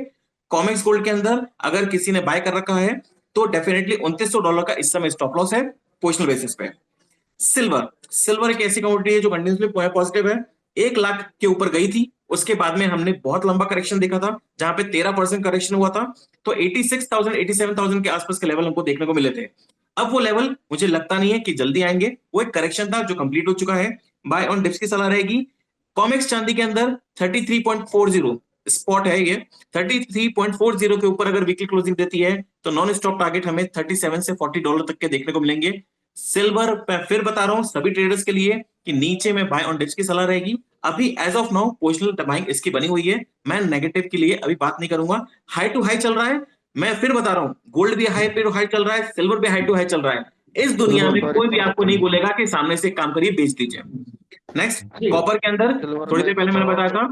कॉमेक्स गोल्ड के अंदर अगर किसी ने बाय कर रखा है तो डेफिनेटली $2900 का इस समय स्टॉप लॉस है पोजिशनल बेसिस पे। सिल्वर, सिल्वर एक ऐसी कमोडिटी है जो कंटिन्यूसली पॉजिटिव है। 1 लाख के ऊपर गई थी, उसके बाद में हमने बहुत लंबा करेक्शन देखा था जहां पे 13% करेक्शन हुआ था। तो 86,000 87,000 के आसपास के लेवल हमको देखने को मिले थे। अब वो लेवल मुझे लगता नहीं है कि जल्दी आएंगे, वो एक करेक्शन था जो कंप्लीट हो चुका है। बाय ऑन डिप्स की सलाह रहेगी। कॉमेक्स चांदी के अंदर 33.40 स्पॉट है ये। 33.40 के ऊपर अगर वीकली क्लोजिंग देती है तो नॉन स्टॉप टारगेट हमें 37 से $40 तक के देखने को मिलेंगे। सिल्वर फिर बता रहा हूं सभी ट्रेडर्स के लिए कि नीचे में बाय ऑन डिप्स की सलाह रहेगी। अभी as of now positional buying इसकी बनी हुई है, मैं नेगेटिव के लिए अभी बात नहीं करूंगा। हाई टू हाई चल रहा है, मैं फिर बता रहा हूं गोल्ड भी हाई टू हाई चल रहा है, सिल्वर भी हाई टू हाई चल रहा है। इस दुनिया सिल्वर में सर कोई एक भी बार आपको नहीं बताइए। बोलेगा कि सामने से काम करिए बेच दीजिए। नेक्स्ट, जी कॉपर के अंदर सिल्वर थोड़ी में देर पहले मैंने बताया था।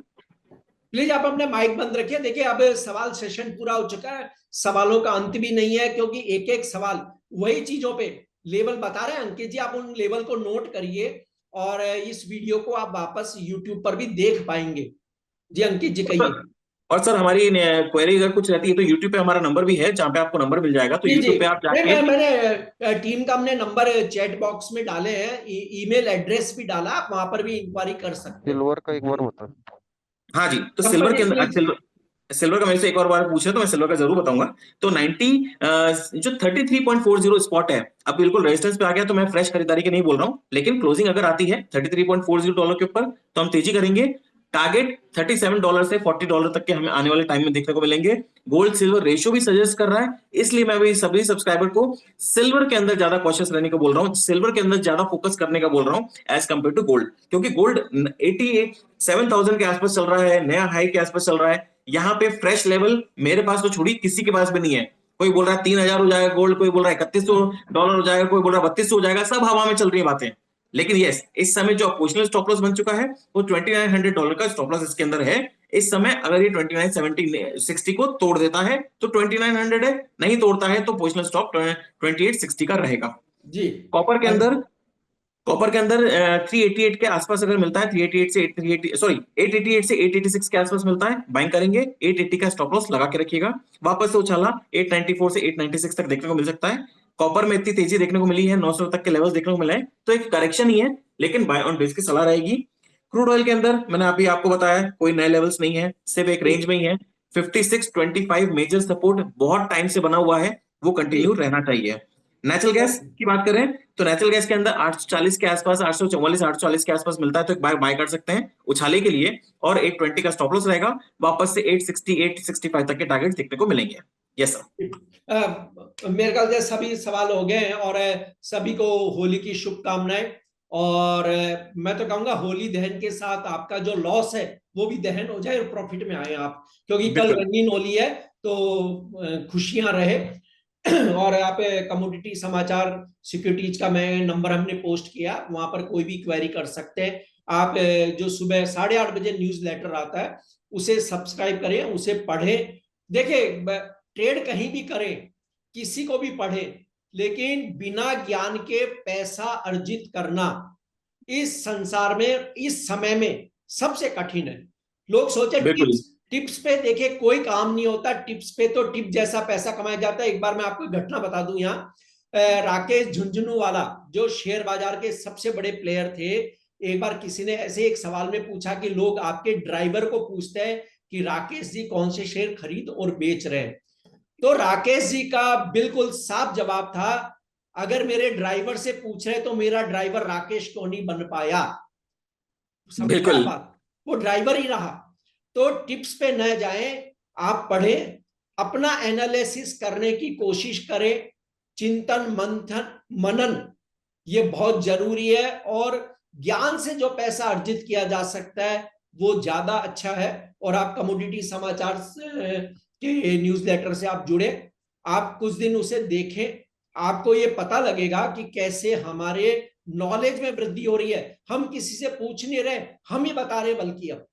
प्लीज आप अपने माइक बंद रखिए। देखिए अब सवाल सेशन पूरा हो चुका है, सवालों का अंत भी नहीं है, क्योंकि एक एक सवाल वही चीजों पे लेवल बता रहे हैं। अंकित जी आप उन लेवल को नोट करिए, और इस वीडियो को आप वापस यूट्यूब पर भी देख पाएंगे। जी अंकित जी कहिए। और सर हमारी क्वेरी अगर कुछ रहती है तो यूट्यूब पे हमारा नंबर भी है, जहां पे आपको नंबर मिल जाएगा, तो जी जी, यूट्यूब पे आप नहीं जाके मैंने टीम का हमने नंबर चैट बॉक्स में डाले हैं, ईमेल एड्रेस भी डाला, आप वहां पर भी इंक्वायरी कर सकते हैं। सिल्वर का एक बार बता। हाँ जी। तो सिल्वर के कंपनी अंदर प्लीज। सिल्वर का मेरे से एक और बार पूछे तो मैं सिल्वर का जरूर बताऊंगा। तो 90 जो 33.40 स्पॉट है, अब बिल्कुल रेजिस्टेंस पे आ गया, तो मैं फ्रेश खरीदारी के नहीं बोल रहा हूं, लेकिन क्लोजिंग अगर आती है $33.40 के ऊपर तो हम तेजी करेंगे। टारगेट $37 से $40 तक के हमें आने वाले टाइम में देखने को मिलेंगे। गोल्ड सिल्वर रेशियो भी सजेस्ट कर रहा है, इसलिए मैं भी सभी सब्सक्राइबर को सिल्वर के अंदर ज्यादा कॉशियस रहने को बोल रहा हूँ, सिल्वर के अंदर ज्यादा फोकस करने का बोल रहा हूँ एज कंपेयर टू गोल्ड। क्योंकि गोल्ड 87,000 के आसपास चल रहा है, नया हाई के आसपास चल रहा है। यहाँ पे फ्रेश लेवल मेरे पास तो छोड़ी किसी के पास भी नहीं है। कोई बोल रहा है 3,000 हो जाएगा गोल्ड, कोई बोल रहा है $3100 हो जाएगा, कोई बोल रहा है 3200 हो जाएगा, सब हवा में चल रही है बातें। लेकिन यस, इस समय जो पोजिशनल स्टॉप लॉस बन चुका है वो $2,900 का स्टॉप लॉस इसके अंदर है। इस समय अगर ये 2960 को तोड़ देता है तो 2900 है, नहीं तोड़ता है तो पोजिशनल स्टॉप 2860 का रहेगा। जी कॉपर के अंदर कॉपर के अंदर 388 के आसपास अगर मिलता है, 388 से 888 से 886 के आसपास मिलता है, बाइंग करेंगे। 880 का स्टॉप लॉस लगा के रखिएगा। वापस से उछाला 894 से 896 तक देखने को मिल सकता है। कॉपर में इतनी तेजी देखने को मिली है, 900 तक के लेवल्स देखने को मिले हैं, तो एक करेक्शन ही है, लेकिन बाय ऑन बेस की सलाह रहेगी। क्रूड ऑयल के अंदर मैंने अभी आपको बताया कोई नए लेवल्स नहीं है, सिर्फ एक रेंज में ही है। 5625 मेजर सपोर्ट बहुत टाइम से बना हुआ है, वो कंटिन्यू रहना चाहिए। नेचुरल गैस की बात करें तो नेचुरल गैस के अंदर 840 के आसपास, 844 840 के आसपास मिलता है, तो एक बाय कर सकते हैं उछाले के लिए। और 820 का स्टॉप लॉस रहेगा। वापस से 860 865 तक के टारगेट देखने को मिलेंगे। Yes sir. मेरे ख्याल से सभी सवाल हो गए हैं और सभी को होली की शुभकामनाएं। और मैं तो कहूंगा होली दहन के साथ आपका जो लॉस है वो भी दहन हो जाए और प्रॉफिट में आए आप, क्योंकि कल रंगीन होली है, तो खुशियां रहे। और आप कमोडिटी समाचार सिक्योरिटीज का मैं नंबर हमने पोस्ट किया, वहां पर कोई भी क्वेरी कर सकते हैं। आप जो सुबह 8:30 बजे न्यूज लेटर आता है उसे सब्सक्राइब करें, उसे पढ़ें। देखिए, ट्रेड कहीं भी करें, किसी को भी पढ़े, लेकिन बिना ज्ञान के पैसा अर्जित करना इस संसार में, इस समय में सबसे कठिन है। लोग सोचे टिप्स पे, देखे कोई काम नहीं होता टिप्स पे, तो टिप जैसा पैसा कमाया जाता है। एक बार मैं आपको घटना बता दूं, यहाँ राकेश झुंझुनूवाला जो शेयर बाजार के सबसे बड़े प्लेयर थे, एक बार किसी ने ऐसे एक सवाल में पूछा कि लोग आपके ड्राइवर को पूछते हैं कि राकेश जी कौन से शेयर खरीद और बेच रहे हैं, तो राकेश जी का बिल्कुल साफ जवाब था, अगर मेरे ड्राइवर से पूछ रहे तो मेरा ड्राइवर राकेश क्यों नहीं बन पाया। बिल्कुल बात, वो ड्राइवर ही रहा। तो टिप्स पे न जाएं, आप पढ़ें, अपना एनालिसिस करने की कोशिश करें, चिंतन मंथन मनन ये बहुत जरूरी है। और ज्ञान से जो पैसा अर्जित किया जा सकता है वो ज्यादा अच्छा है। और आप कमोडिटी समाचार के न्यूज़लेटर से आप जुड़े, आप कुछ दिन उसे देखें, आपको ये पता लगेगा कि कैसे हमारे नॉलेज में वृद्धि हो रही है। हम किसी से पूछ नहीं रहे, हम ही बता रहे, बल्कि अब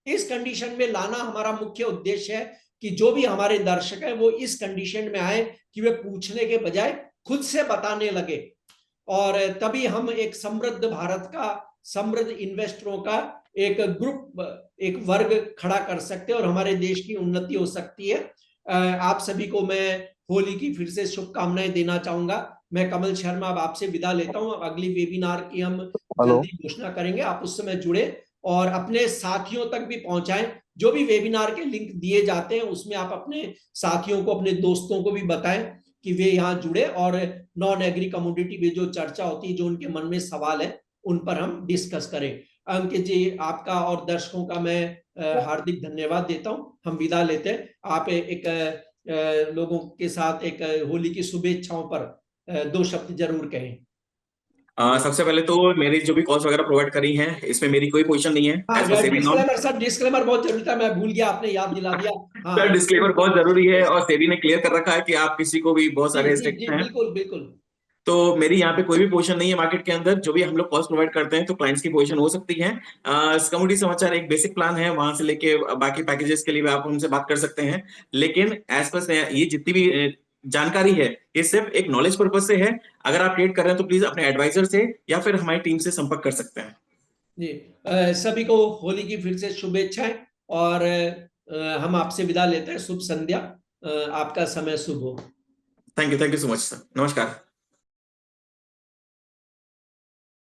इस कंडीशन में लाना हमारा मुख्य उद्देश्य है कि जो भी हमारे दर्शक हैं वो इस कंडीशन में आए कि वे पूछने के बजाय खुद से बताने लगे, और तभी हम एक समृद्ध भारत का, समृद्ध इन्वेस्टरों का एक ग्रुप, एक वर्ग खड़ा कर सकते हैं और हमारे देश की उन्नति हो सकती है। आप सभी को मैं होली की फिर से शुभकामनाएं देना चाहूंगा। मैं कमल शर्मा अब आपसे विदा लेता हूं। अगली वेबिनार की हम जल्दी घोषणा करेंगे, आप उस समय जुड़े और अपने साथियों तक भी पहुंचाएं। जो भी वेबिनार के लिंक दिए जाते हैं उसमें आप अपने साथियों को, अपने दोस्तों को भी बताएं कि वे यहाँ जुड़े, और नॉन एग्री कमोडिटी में जो चर्चा होती है, जो उनके मन में सवाल है, उन पर हम डिस्कस करें। अंकित जी, आपका और दर्शकों का मैं हार्दिक धन्यवाद देता हूं। हम विदा लेते हैं। आप एक लोगों के साथ एक होली की शुभेच्छाओं पर 2 शब्द जरूर कहें। सबसे पहले तो मेरी जो भी कॉल्स वगैरह प्रोवाइड करी हैं, इसमें मेरी कोई पोजीशन नहीं है। डिस्क्लेमर सर, डिस्क्लेमर बहुत जरूरी था, मैं भूल गया, आपने याद दिला दिया। सर, डिस्क्लेमर बहुत जरूरी है और सेबी ने क्लियर कर रखा है कि आप किसी को भी, बहुत सारे रिस्ट्रिक्शन हैं। बिल्कुल बिल्कुल। तो मेरी यहाँ पे कोई भी पोजीशन नहीं है मार्केट के अंदर। जो भी हम लोग कॉल्स प्रोवाइड करते हैं तो क्लाइंट्स की पोजीशन हो सकती है। कमोडिटी समाचार एक बेसिक प्लान है, वहां से लेके बाकी पैकेजेस के लिए भी आप उनसे बात कर सकते हैं। लेकिन एज पर ये जितनी भी जानकारी है ये सिर्फ एक नॉलेज पर्पज से है। अगर आप ट्रेड कर रहे हैं तो प्लीज अपने एडवाइजर से या फिर हमारी टीम से संपर्क कर सकते हैं। जी, सभी को होली की फिर से शुभेच्छाएं और हम आपसे विदा लेते हैं। शुभ संध्या, आपका समय शुभ हो। Thank you so much sir. नमस्कार।